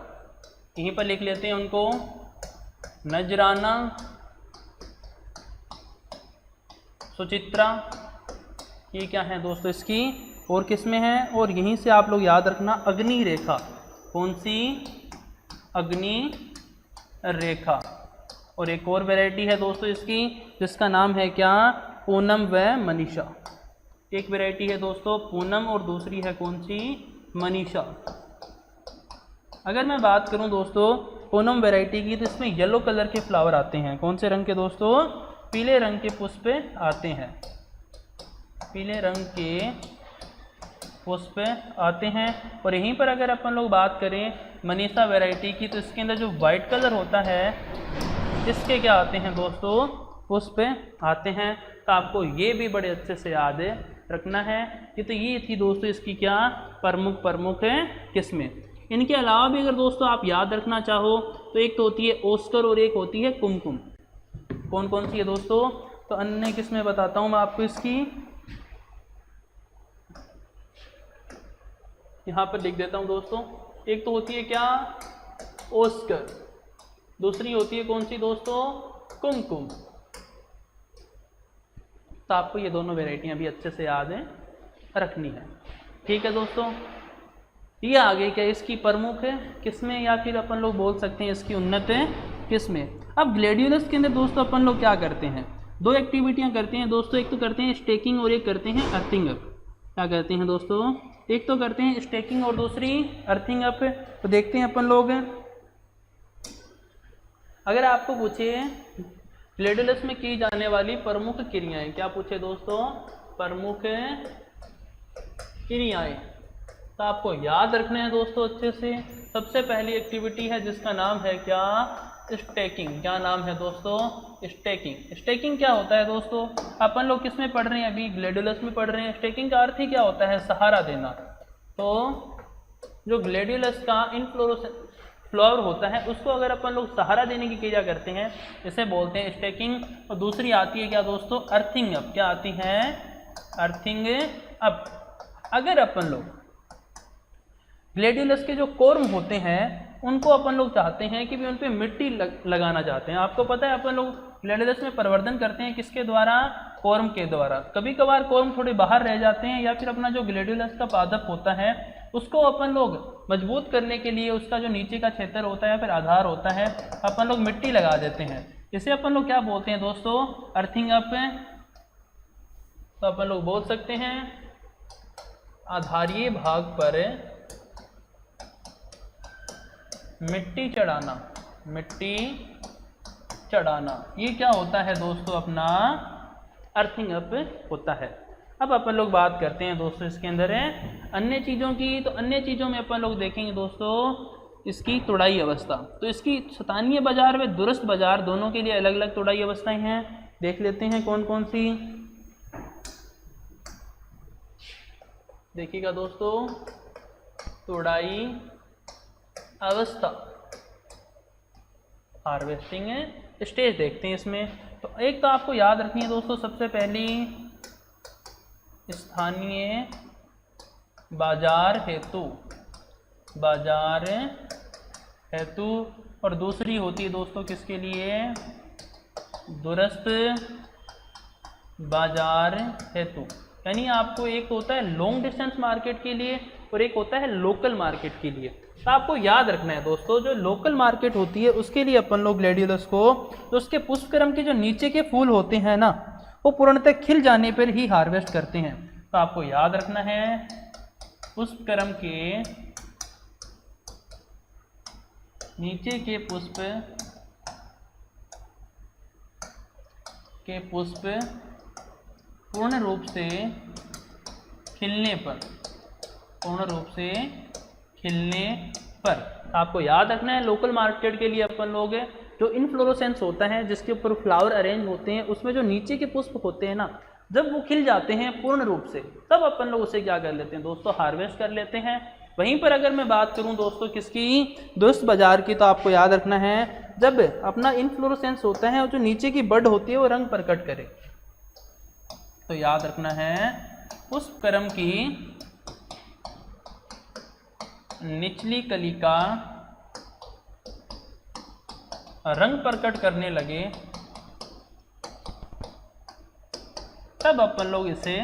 S1: यहीं पर लिख लेते हैं उनको, नजराना, सुचित्रा। ये क्या है दोस्तों? इसकी और किस्में हैं। और यहीं से आप लोग याद रखना अग्नि रेखा। कौन सी? अग्नि रेखा। और एक और वैरायटी है दोस्तों इसकी, जिसका नाम है क्या? पूनम व मनीषा। एक वैरायटी है दोस्तों पूनम और दूसरी है कौन सी? मनीषा। अगर मैं बात करूं दोस्तों पूनम वैरायटी की, तो इसमें येलो कलर के फ्लावर आते हैं। कौन से रंग के दोस्तों? पीले रंग के पुष्प आते हैं। पीले रंग के पुष्प आते हैं। और यहीं पर अगर अपन लोग बात करें मनीषा वैरायटी की, तो इसके अंदर जो वाइट कलर होता है इसके क्या आते हैं दोस्तों? पुष्प आते हैं। तो आपको ये भी बड़े अच्छे से याद रखना है कि तो ये थी दोस्तों इसकी क्या? प्रमुख किस्में। इनके अलावा भी अगर दोस्तों आप याद रखना चाहो तो एक तो होती है ओस्कर और एक होती है कुमकुम। कौन कौन सी है दोस्तों? तो अन्य किस्में बताता हूं मैं आपको इसकी, यहां पर लिख देता हूं दोस्तों। एक तो होती है क्या? ओस्कर। दूसरी होती है कौन सी दोस्तों? कुमकुम। तो आपको ये दोनों वेराइटियां भी अच्छे से याद रखनी है। ठीक है दोस्तों, ये आगे क्या इसकी प्रमुख किस्में, या फिर अपन लोग बोल सकते हैं इसकी उन्नत किस्में। अब ग्लैडियोलस के अंदर दोस्तों अपन लोग क्या करते हैं? दो एक्टिविटियां करते हैं दोस्तों, एक तो करते हैं स्टेकिंग और एक करते हैं अर्थिंग अप। क्या करते हैं दोस्तों? एक तो करते हैं स्टेकिंग और दूसरी अर्थिंग अप। तो देखते हैं अपन लोग, अगर आपको पूछे ग्लैडियोलस में की जाने वाली प्रमुख क्रियाएं, क्या पूछे दोस्तों? प्रमुख क्रियाएं। तो आपको याद रखना है दोस्तों अच्छे से। सबसे पहली एक्टिविटी है जिसका नाम है क्या? स्टेकिंग। क्या नाम है दोस्तों? स्टेकिंग। स्टेकिंग क्या होता है दोस्तों? अपन लोग किस में पढ़ रहे हैं? अभी ग्लैडियोलस में पढ़ रहे हैं। स्टेकिंग का अर्थ ही क्या होता है? सहारा देना। तो जो ग्लैडियोलस का इनफ्लोरेसेंस फ्लावर होता है उसको अगर अपन लोग सहारा देने की क्रिया करते हैं, इसे बोलते हैं स्टेकिंग। और दूसरी आती है क्या दोस्तों? Earthing up. क्या आती है? Earthing up. अगर अपन लोग ग्लैडियोलस के जो कोर्म होते हैं उनको अपन लोग चाहते हैं कि भी उन पे मिट्टी लगाना चाहते हैं। आपको पता है अपन लोग ग्लैडियोलस में परिवर्तन करते हैं किसके द्वारा? कोर्म के द्वारा। कभी कभार कोर्म थोड़े बाहर रह जाते हैं, या फिर अपना जो ग्लैडियोलस का पादप होता है उसको अपन लोग मजबूत करने के लिए उसका जो नीचे का क्षेत्र होता है या फिर आधार होता है, अपन लोग मिट्टी लगा देते हैं। इसे अपन लोग क्या बोलते हैं दोस्तों? Earthing up. तो अपन लोग बोल सकते हैं आधारीय भाग पर मिट्टी चढ़ाना। मिट्टी चढ़ाना, ये क्या होता है दोस्तों? अपना अर्थिंग अप होता है। अब अपन लोग बात करते हैं दोस्तों इसके अंदर है अन्य चीज़ों की। तो अन्य चीज़ों में अपन लोग देखेंगे दोस्तों इसकी तुड़ाई अवस्था। तो इसकी स्थानीय बाजार व दूरस्थ बाजार दोनों के लिए अलग अलग तुड़ाई अवस्थाएं हैं। देख लेते हैं कौन कौन सी। देखिएगा दोस्तों, तुड़ाई अवस्था, हार्वेस्टिंग स्टेज देखते हैं इसमें। तो एक तो आपको याद रखनी है दोस्तों, सबसे पहली स्थानीय बाजार हेतु, बाजार हेतु। और दूसरी होती है दोस्तों किसके लिए, दूरस्थ बाजार हेतु। यानी आपको एक होता है लॉन्ग डिस्टेंस मार्केट के लिए और एक होता है लोकल मार्केट के लिए। तो आपको याद रखना है दोस्तों, जो लोकल मार्केट होती है उसके लिए अपन लोग ग्लैडियोलस को, तो उसके पुष्पक्रम के जो नीचे के फूल होते हैं ना, वो पूर्णतः खिल जाने पर ही हार्वेस्ट करते हैं। तो आपको याद रखना है पुष्पक्रम के नीचे के पुष्प पूर्ण रूप से खिलने पर, पूर्ण रूप से खिलने पर। आपको याद रखना है लोकल मार्केट के लिए अपन लोग जो इनफ्लोरोसेंस होता है जिसके ऊपर फ्लावर अरेंज होते हैं, उसमें जो नीचे के पुष्प होते हैं ना, जब वो खिल जाते हैं पूर्ण रूप से, तब अपन लोग उसे क्या कर लेते हैं दोस्तों, हार्वेस्ट कर लेते हैं। वहीं पर अगर मैं बात करूं दोस्तों किसकी, दूरस्थ बाजार की, तो आपको याद रखना है जब अपना इनफ्लोरोसेंस होता है और जो नीचे की बड होती है वो रंग प्रकट करे। तो याद रखना है पुष्पक्रम की निचली कली का रंग प्रकट करने लगे, तब अपन लोग इसे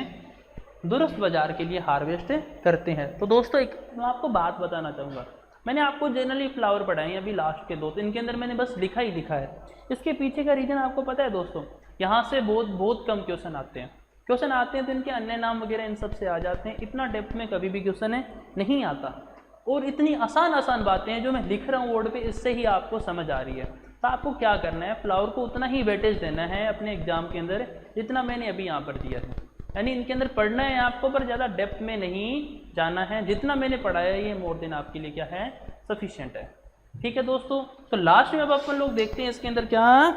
S1: दूरस्थ बाजार के लिए हार्वेस्ट करते हैं। तो दोस्तों एक मैं आपको बात बताना चाहूँगा, मैंने आपको जनरली फ्लावर पढ़ाए हैं अभी लास्ट के 2, तो इनके अंदर मैंने बस लिखा ही लिखा है। इसके पीछे का रीजन आपको पता है दोस्तों, यहाँ से बहुत कम क्वेश्चन आते हैं। क्वेश्चन आते हैं तो इनके अन्य नाम वगैरह इन सब से आ जाते हैं, इतना डेप्थ में कभी भी क्वेश्चन नहीं आता। और इतनी आसान बातें हैं जो मैं लिख रहा हूँ बोर्ड पे, इससे ही आपको समझ आ रही है। तो आपको क्या करना है, फ्लावर को उतना ही वेटेज देना है अपने एग्जाम के अंदर जितना मैंने अभी यहाँ पर दिया है। यानी इनके अंदर पढ़ना है आपको, पर ज़्यादा डेप्थ में नहीं जाना है। जितना मैंने पढ़ाया ये मोर देन आपके लिए क्या है, सफिशिएंट है। ठीक है दोस्तों, तो लास्ट में अब अपन लोग देखते हैं इसके अंदर क्या,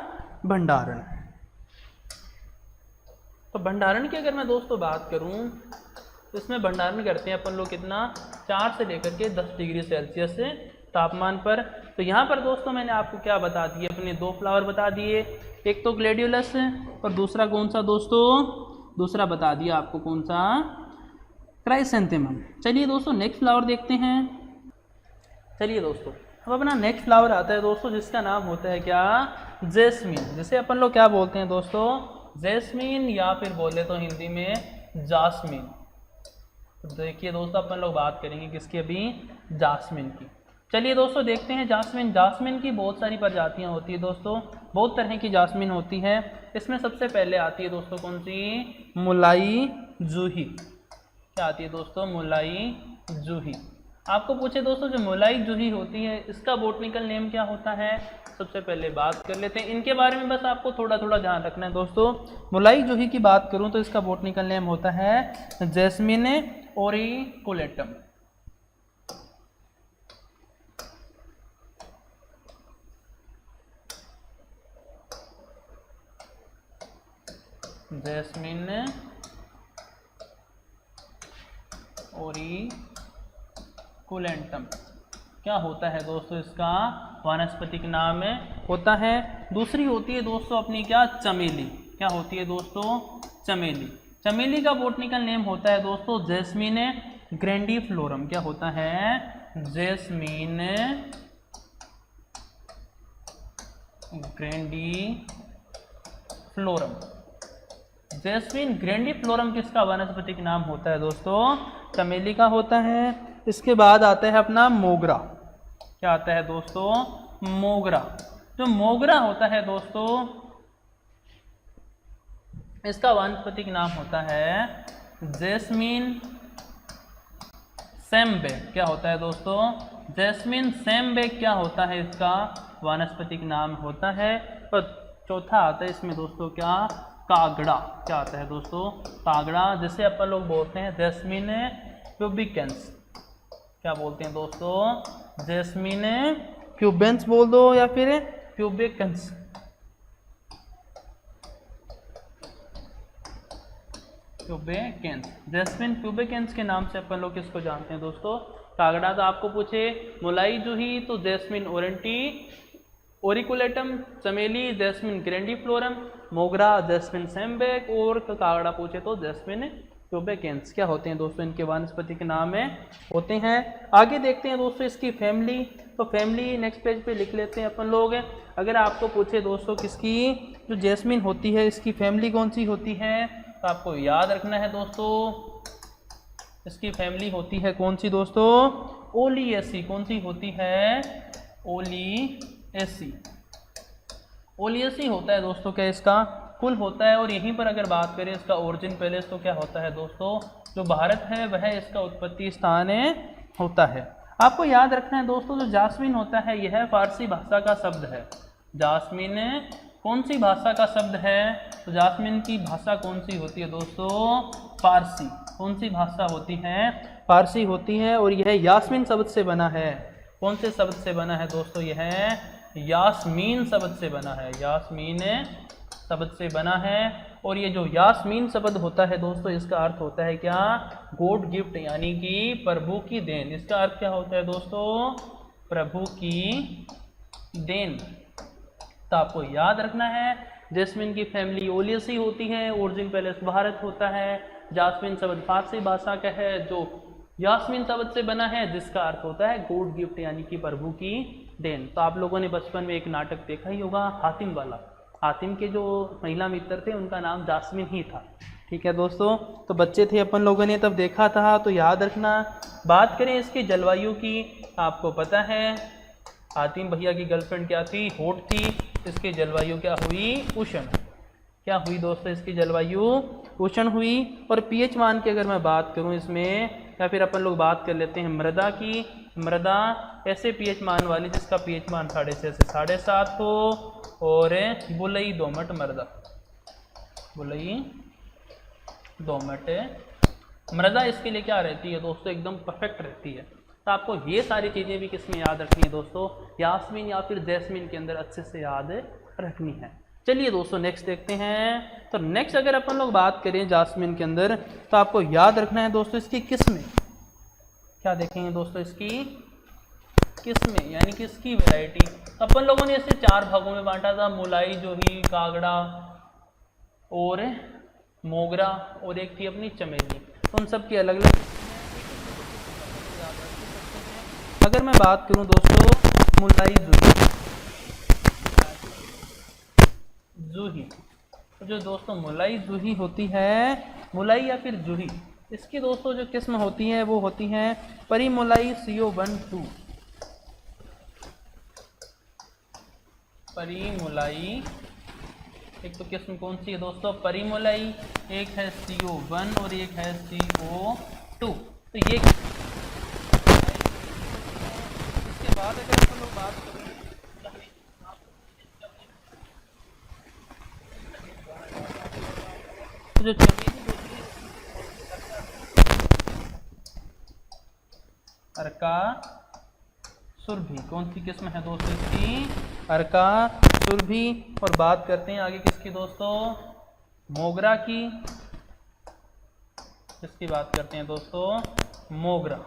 S1: भंडारण। तो भंडारण की अगर मैं दोस्तों बात करूं तो इसमें भंडारण करते हैं अपन लोग कितना, 4 से लेकर के 10 डिग्री सेल्सियस से तापमान पर। तो यहाँ पर दोस्तों मैंने आपको क्या बता दिए, अपने 2 फ्लावर बता दिए, एक तो ग्लैडियोलस और दूसरा कौन सा दोस्तों, दूसरा बता दिया आपको कौन सा, क्राइसेंथेमम। चलिए दोस्तों नेक्स्ट फ्लावर देखते हैं। चलिए दोस्तों अब अपना नेक्स्ट फ्लावर आता है दोस्तों जिसका नाम होता है क्या, जैस्मीन, जिसे अपन लोग क्या बोलते हैं दोस्तों, जैस्मीन, या फिर बोले तो हिंदी में जास्मीन। तो देखिए दोस्तों अपन लोग बात करेंगे किसकी, अभी जास्मीन की। चलिए दोस्तों देखते हैं जास्मीन। जास्मीन की बहुत सारी प्रजातियां होती है दोस्तों, बहुत तरह की जास्मीन होती है। इसमें सबसे पहले आती है दोस्तों कौन सी, मुलाई जूही। क्या आती है दोस्तों, मुलाई जूही। आपको पूछे दोस्तों जो मुलाई जूही होती है इसका बॉटनिकल नेम क्या होता है, सबसे पहले बात कर लेते हैं इनके बारे में। बस आपको थोड़ा ध्यान रखना है दोस्तों। मुलाई जूही की बात करूं तो इसका बॉटनिकल नेम होता है जैस्मिन ओरिकुलेटम। जैस्मिन ओरिकुलेंटम क्या होता है दोस्तों, इसका वानस्पतिक नाम होता है। दूसरी होती है दोस्तों अपनी क्या, चमेली। क्या होती है दोस्तों, चमेली। चमेली का बॉटनिकल नेम होता है दोस्तों जैस्मिन ग्रैंडीफ्लोरम। क्या होता है, जैस्मिन ग्रैंडीफ्लोरम। जैस्मिन ग्रैंडीफ्लोरम किसका वानस्पतिक नाम होता है दोस्तों, चमेली का होता है। इसके बाद आता है अपना मोगरा। क्या आता है दोस्तों, मोगरा। जो मोगरा होता है दोस्तों इसका वानस्पतिक नाम होता है जैस्मिन सैमबेक। क्या होता है दोस्तों, जैस्मिन सैमबेक क्या होता है, इसका वानस्पतिक नाम होता है। और चौथा आता है इसमें दोस्तों क्या, कागड़ा। क्या आता है दोस्तों, कागड़ा, जिसे अपन लोग बोलते हैं जैस्मिन प्यूबिकेंस। क्या बोलते हैं दोस्तों, जैस्मिन प्यूबेंस बोल दो या फिर प्यूबिकेंस। प्यूबिकेंस, जैस्मिन प्यूबिकेंस के नाम से अपन लोग किसको जानते हैं दोस्तों, कागड़ा। तो आपको पूछे मुलाई जूही तो जैस्मिन ओरिकुलेटम, चमेली जैस्मिन ग्रैंडीफ्लोरम, मोगरा जैस्मिन सैमबेक और कागड़ा पूछे तो जैस्मिन ट्यूबेकेंस क्या होते हैं दोस्तों, इनके वानस्पति के नाम में होते हैं। आगे देखते हैं दोस्तों इसकी फैमिली। तो फैमिली नेक्स्ट पेज पे लिख लेते हैं अपन लोग। अगर आपको पूछे दोस्तों किसकी जो जैस्मिन होती है इसकी फैमिली कौन सी होती है, तो आपको याद रखना है दोस्तों इसकी फैमिली होती है कौन सी दोस्तों, ओलिएसी। कौन सी होती है, ओलिएसी। ओलिएसी होता है दोस्तों क्या इसका कुल होता है। और यहीं पर अगर बात करें इसका ओरिजिन पैलेस तो क्या होता है दोस्तों, जो भारत है वह इसका उत्पत्ति स्थान होता है। आपको याद रखना है दोस्तों जो जास्मिन होता है यह फारसी भाषा का शब्द है। जास्मिन कौन सी भाषा का शब्द है, तो जास्मिन की भाषा कौन सी होती है दोस्तों, फारसी। कौन सी भाषा होती है, फारसी होती है। और यह यास्मीन शब्द से बना है। कौन से शब्द से बना है दोस्तों, यह यास्मीन शब्द से बना है, यास्मीन शब्द से बना है। और ये जो यास्मीन शब्द होता है दोस्तों इसका अर्थ होता है क्या, गॉड गिफ्ट, यानी कि प्रभु की देन। इसका अर्थ क्या होता है दोस्तों, प्रभु की देन। तो आपको याद रखना है जैस्मिन की फैमिली ओलियसी होती है, ओरिजिन पैलेस भारत होता है, जास्मिन शब्द फारसी भाषा का है जो यास्मीन शब्द से बना है जिसका अर्थ होता है गॉड गिफ्ट यानी कि प्रभु की देन। तो आप लोगों ने बचपन में एक नाटक देखा ही होगा हातिम वाला, हातिम के जो महिला मित्र थे उनका नाम जास्मिन ही था। ठीक है दोस्तों, तो बच्चे थे अपन लोगों ने तब देखा था, तो याद रखना। बात करें इसकी जलवायु की, आपको पता है हातिम भैया की गर्लफ्रेंड क्या थी, होट थी। इसकी जलवायु क्या हुई, उष्ण। क्या हुई दोस्तों, इसकी जलवायु उष्ण हुई। और पीएच मान की अगर मैं बात करूं इसमें, या फिर अपन लोग बात कर लेते हैं मृदा की। मृदा ऐसे पीएच मान वाली जिसका पीएच मान 6.5 से 7.5 हो। और बुलई दोमट मृदा, बुलई दोमट मृदा इसके लिए क्या रहती है दोस्तों, एकदम परफेक्ट रहती है। तो आपको ये सारी चीज़ें भी किस में याद रखनी है दोस्तों, यास्मीन या फिर जैस्मीन के अंदर अच्छे से याद रखनी है। चलिए दोस्तों नेक्स्ट देखते हैं। तो नेक्स्ट अगर अपन लोग बात करें जास्मिन के अंदर, तो आपको याद रखना है दोस्तों इसकी किस्में। क्या देखेंगे दोस्तों, इसकी किस्में यानी कि इसकी वैरायटी। अपन लोगों ने इसे 4 भागों में बांटा था, मुलाई, जोही, कागड़ा और मोगरा, और एक थी अपनी चमेली। तो उन सब की अलग अलग। अगर मैं बात करूं दोस्तों मुलाई जूही, तो जो दोस्तों मुलाई जूही होती है, मुलाई या फिर जूही, इसकी दोस्तों जो किस्म होती है वो होती है परिमुलाई CO12। परिमुलाई एक तो किस्म कौन सी है दोस्तों, परिमुलाई, एक है CO1 और एक है CO2। तो ये इसके बाद अगर हम लोग बात करें तो जो चमेली होती है अर्का सुरभि, कौन सी किस्म है दोस्तों इसकी, अर्का सुरभि। और बात करते हैं आगे किसकी दोस्तों, मोगरा की। किसकी बात करते हैं दोस्तों, मोगरा।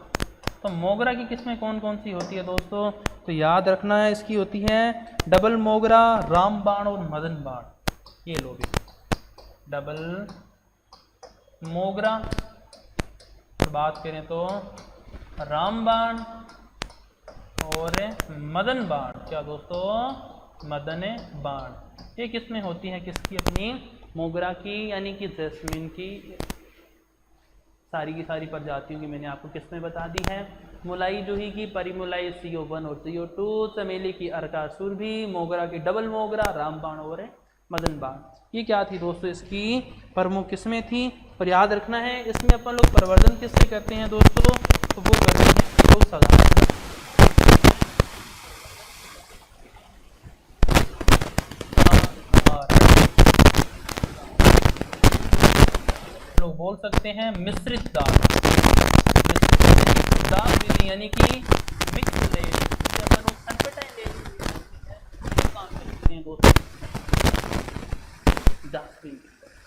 S1: तो मोगरा की किस्में कौन कौन सी होती है दोस्तों, तो याद रखना है इसकी होती है डबल मोगरा, रामबाण और मदन बाण। ये लो भी, डबल मोगरा। और बात करें तो रामबाण और मदन बाण। क्या दोस्तों, मदन बाण। ये किस्में होती हैं किसकी, अपनी मोगरा की यानी कि जैस्मिन की। सारी की सारी प्रजातियों की मैंने आपको किस्में बता दी है। मुलाई जूही की परिमुलाई CO1 और CO2, चमेली की अर्का सुरभि, मोगरा की डबल मोगरा, रामबाण और मदन बाण। ये क्या थी दोस्तों, इसकी प्रमुख किस्में थी। और याद रखना है इसमें अपन लोग प्रवर्धन किससे करते हैं दोस्तों, तो वो करते हैं केवल साधारण लोग बोल सकते हैं मिश्रित दाल, मिश्रित दाल विधि यानी कि मिक्स लेयर, जिसे अपन लोग अनफर्टाइल लेयर काम करते हैं दोस्तों जास्मिन।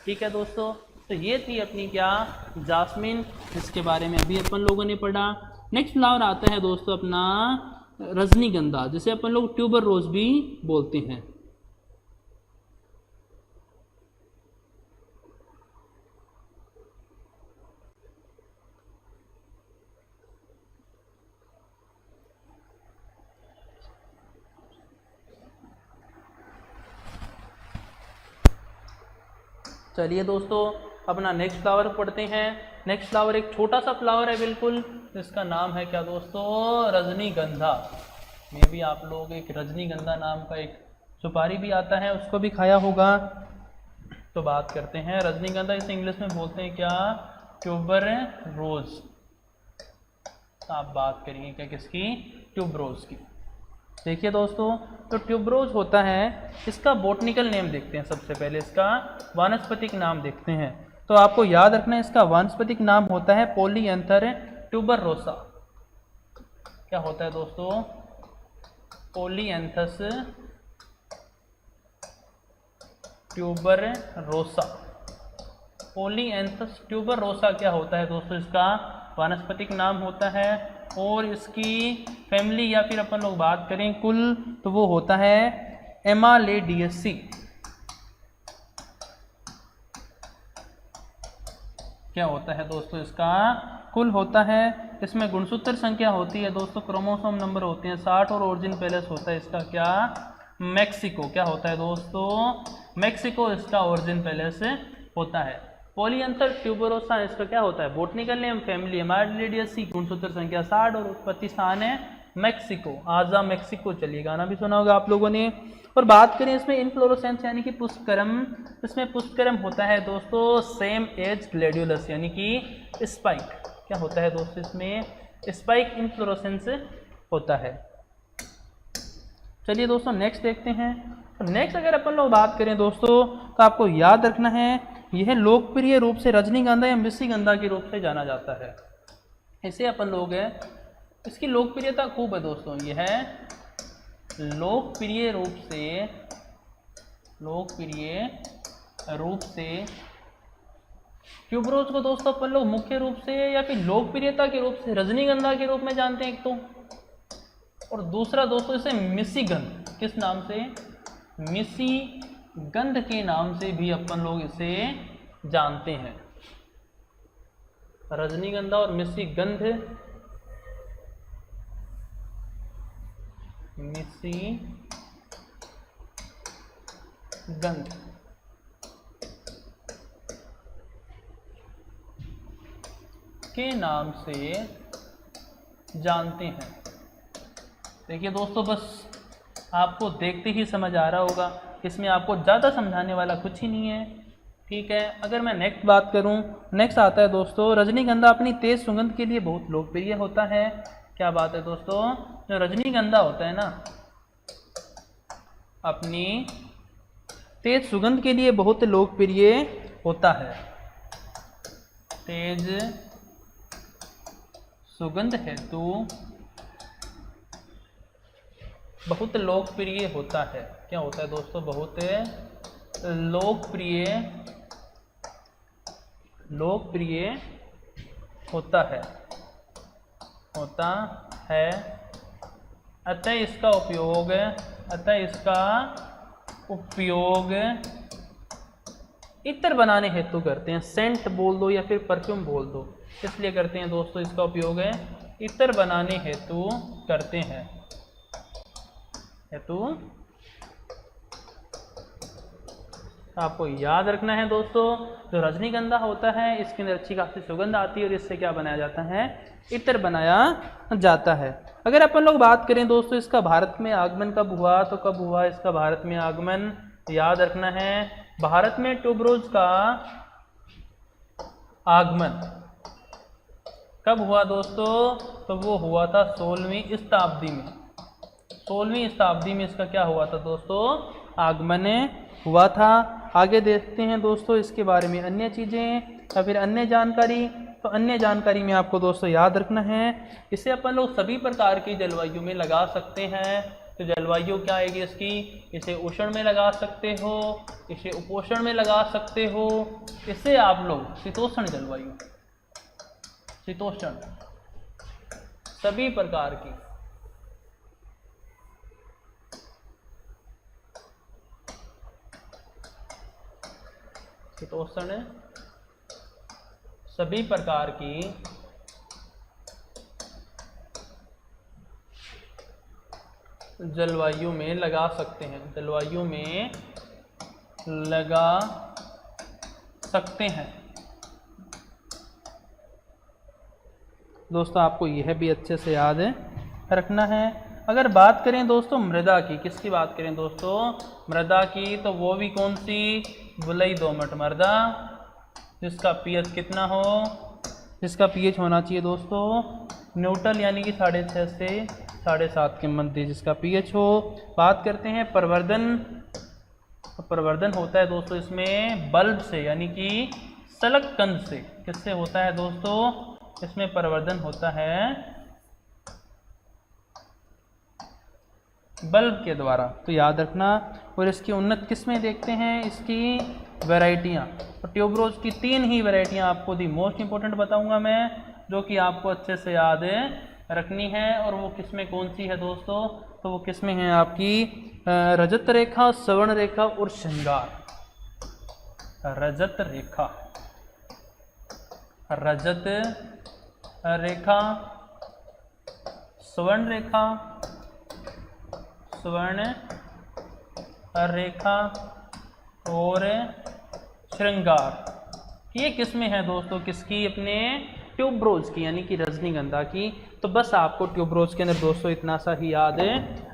S1: ठीक है दोस्तों, तो ये थी अपनी क्या, जास्मिन, जिसके बारे में अभी अपन लोगों ने पढ़ा। नेक्स्ट फ्लावर आता है दोस्तों अपना रजनीगंधा, जिसे अपन लोग ट्यूबर रोज भी बोलते हैं। चलिए दोस्तों अपना नेक्स्ट फ्लावर पढ़ते हैं। नेक्स्ट फ्लावर एक छोटा सा फ्लावर है बिल्कुल, इसका नाम है क्या दोस्तों, रजनीगंधा। मे भी आप लोग एक रजनीगंधा नाम का एक सुपारी भी आता है, उसको भी खाया होगा। तो बात करते हैं रजनीगंधा, इसे इंग्लिश में बोलते हैं क्या, ट्यूबर रोज। आप बात करिए क्या किसकी, ट्यूबरोज की। देखिए दोस्तों तो ट्यूबरोज होता है, इसका बॉटनिकल नेम देखते हैं। सबसे पहले इसका वानस्पतिक नाम देखते हैं। तो आपको याद रखना है इसका वानस्पतिक नाम होता है पोलियंथर ट्यूबरोसा। क्या होता है दोस्तों, पोलियंथस ट्यूबरोसा। पोलियंथस ट्यूबरोसा क्या होता है दोस्तों, इसका वानस्पतिक नाम होता है। और इसकी फैमिली या फिर अपन लोग बात करें कुल, तो वो होता है एमालेडियसी। क्या होता है दोस्तों, इसका कुल होता है। इसमें गुणसूत्र संख्या होती है दोस्तों, क्रोमोसोम नंबर होते हैं 60 और ओरिजिन पैलेस होता है इसका क्या, मैक्सिको। क्या होता है दोस्तों, मैक्सिको इसका ओरिजिन पैलेस होता है। पोलियंथर ट्यूबरोसा इसका क्या होता है, बॉटनिकल नेम फैमिली एमालेडियसी, गुणसूत्र संख्या 60 और उत्पत्ति स्थान है मैक्सिको, आजा मैक्सिको। चलिए गाना भी सुना होगा आप लोगों ने। और बात करें इसमें इनफ्लोरेसेंस यानी कि पुष्पक्रम, इसमें पुष्पक्रम होता है दोस्तों सेम एज ग्लैडियोलस यानी कि स्पाइक। क्या होता है दोस्तों, इसमें स्पाइक इनफ्लोरेसेंस होता है। चलिए दोस्तों नेक्स्ट देखते हैं। तो नेक्स्ट अगर अपन लोग बात करें दोस्तों, तो आपको याद रखना है यह लोकप्रिय रूप से रजनीगंधा या मिश्रीगंधा के रूप से जाना जाता है। इसे अपन लोग इसकी लोकप्रियता खूब है दोस्तों। यह लोकप्रिय रूप से ट्यूबरोज को दोस्तों अपन लोग मुख्य रूप से या फिर लोकप्रियता के रूप से रजनीगंधा के रूप में जानते हैं एक तो, और दूसरा दोस्तों इसे मिश्रीगंध, किस नाम से, मिश्रीगंध के नाम से भी अपन लोग इसे जानते हैं। रजनीगंधा और मिश्रीगंध, मिश्रीगंध के नाम से जानते हैं। देखिए दोस्तों बस आपको देखते ही समझ आ रहा होगा, इसमें आपको ज़्यादा समझाने वाला कुछ ही नहीं है, ठीक है। अगर मैं नेक्स्ट बात करूं, नेक्स्ट आता है दोस्तों रजनीगंधा अपनी तेज सुगंध के लिए बहुत लोकप्रिय होता है। क्या बात है दोस्तों, जो रजनीगंधा होता है ना, अपनी तेज सुगंध के लिए बहुत लोकप्रिय होता है। तेज सुगंध हेतु बहुत लोकप्रिय होता है। क्या होता है दोस्तों, बहुत लोकप्रिय होता है अतः इसका उपयोग इत्र बनाने हेतु करते हैं। सेंट बोल दो या फिर परफ्यूम बोल दो, इसलिए करते हैं दोस्तों, इसका उपयोग इत्र बनाने हेतु करते हैं। आपको याद रखना है दोस्तों, जो रजनीगंधा होता है इसके अंदर अच्छी खासी सुगंध आती है और इससे क्या बनाया जाता है, इत्र बनाया जाता है। अगर अपन लोग बात करें दोस्तों इसका भारत में आगमन कब हुआ, तो कब हुआ इसका भारत में आगमन, याद रखना है भारत में ट्यूबरोज का आगमन कब हुआ दोस्तों, तो वो हुआ था 16वीं शताब्दी में। 16वीं शताब्दी में इसका क्या हुआ था दोस्तों, आगमन हुआ था। आगे देखते हैं दोस्तों इसके बारे में अन्य चीज़ें या फिर अन्य जानकारी। तो अन्य जानकारी में आपको दोस्तों याद रखना है, इसे अपन लोग सभी प्रकार की जलवायु में लगा सकते हैं। तो जलवायु क्या आएगी इसकी, इसे उष्ण में लगा सकते हो, इसे उपोष्ण में लगा सकते हो, इसे आप लोग शीतोष्ण जलवायु, शीतोष्ण सभी प्रकार की शीतोष्ण सभी प्रकार की जलवायु में लगा सकते हैं, जलवायु में लगा सकते हैं। दोस्तों आपको यह भी अच्छे से याद रखना है। अगर बात करें दोस्तों मृदा की, किसकी बात करें दोस्तों? मृदा की, तो वो भी कौन सी? बलुई दोमट मृदा, जिसका पीएच कितना हो? जिसका पीएच होना चाहिए दोस्तों न्यूट्रल, यानी कि 6.5 से 7.5 के मध्य जिसका पीएच हो। बात करते हैं प्रवर्धन। तो प्रवर्धन होता है दोस्तों इसमें बल्ब से, यानी कि सलककंद से। किससे होता है दोस्तों? इसमें प्रवर्धन होता है बल्ब के द्वारा, तो याद रखना। और इसकी उन्नत किस्में देखते हैं, इसकी वैरायटियाँ। तो ट्यूबरोज की 3 ही वैरायटियाँ आपको दी मोस्ट इंपॉर्टेंट बताऊंगा मैं, जो कि आपको अच्छे से याद रखनी है। और वो किस्में कौन सी है दोस्तों? तो वो किस्में हैं आपकी रजत रेखा, स्वर्ण रेखा और श्रृंगार। रजत रेखा, रजत रेखा, स्वर्ण रेखा, स्वर्ण रेखा और श्रृंगार। ये किस्में हैं दोस्तों किसकी? अपने ट्यूबरोज की, यानी कि रजनीगंधा की। तो बस आपको ट्यूबरोज के अंदर दोस्तों इतना सा ही याद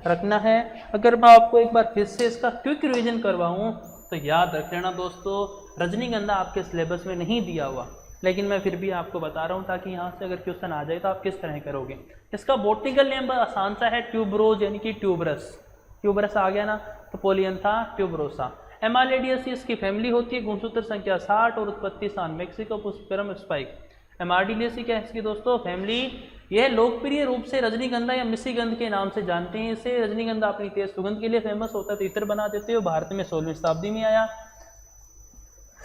S1: रखना है। अगर मैं आपको एक बार फिर से इसका क्विक रिवीजन करवाऊं तो याद रख लेना दोस्तों, रजनीगंधा आपके सिलेबस में नहीं दिया हुआ, लेकिन मैं फिर भी आपको बता रहा हूं ताकि यहाँ से अगर क्वेश्चन आ जाए तो आप किस तरह करोगे। इसका बॉटनिकल नेम आसान सा है, ट्यूबरोज, यानी कि ट्यूबरस। ट्यूबरस आ गया ना, तो पोलियंथा ट्यूबरोसा। एमालिडियसी इसकी फैमिली होती है, गुणसूत्र संख्या 60 और उत्पत्ति स्थान मेक्सिको, पुष्परम स्पाइक। एमार्डिलियसी क्या है इसकी दोस्तों? फैमिली। यह लोकप्रिय रूप से रजनीगंधा या मिश्रीगंध के नाम से जानते हैं इसे। रजनीगंधा अपनी तेज सुगंध के लिए फेमस होता है, तो इत्र बना देते हो। भारत में 16वीं शताब्दी में आया।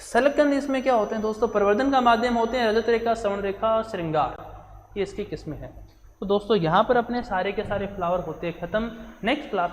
S1: सलकंद इसमें क्या होते हैं दोस्तों? प्रवर्धन का माध्यम होते हैं रजत रेखा, स्वर्ण रेखा, श्रृंगार। ये इसकी किस्में हैं। तो दोस्तों यहाँ पर अपने सारे के सारे फ्लावर होते हैं खत्म। Next class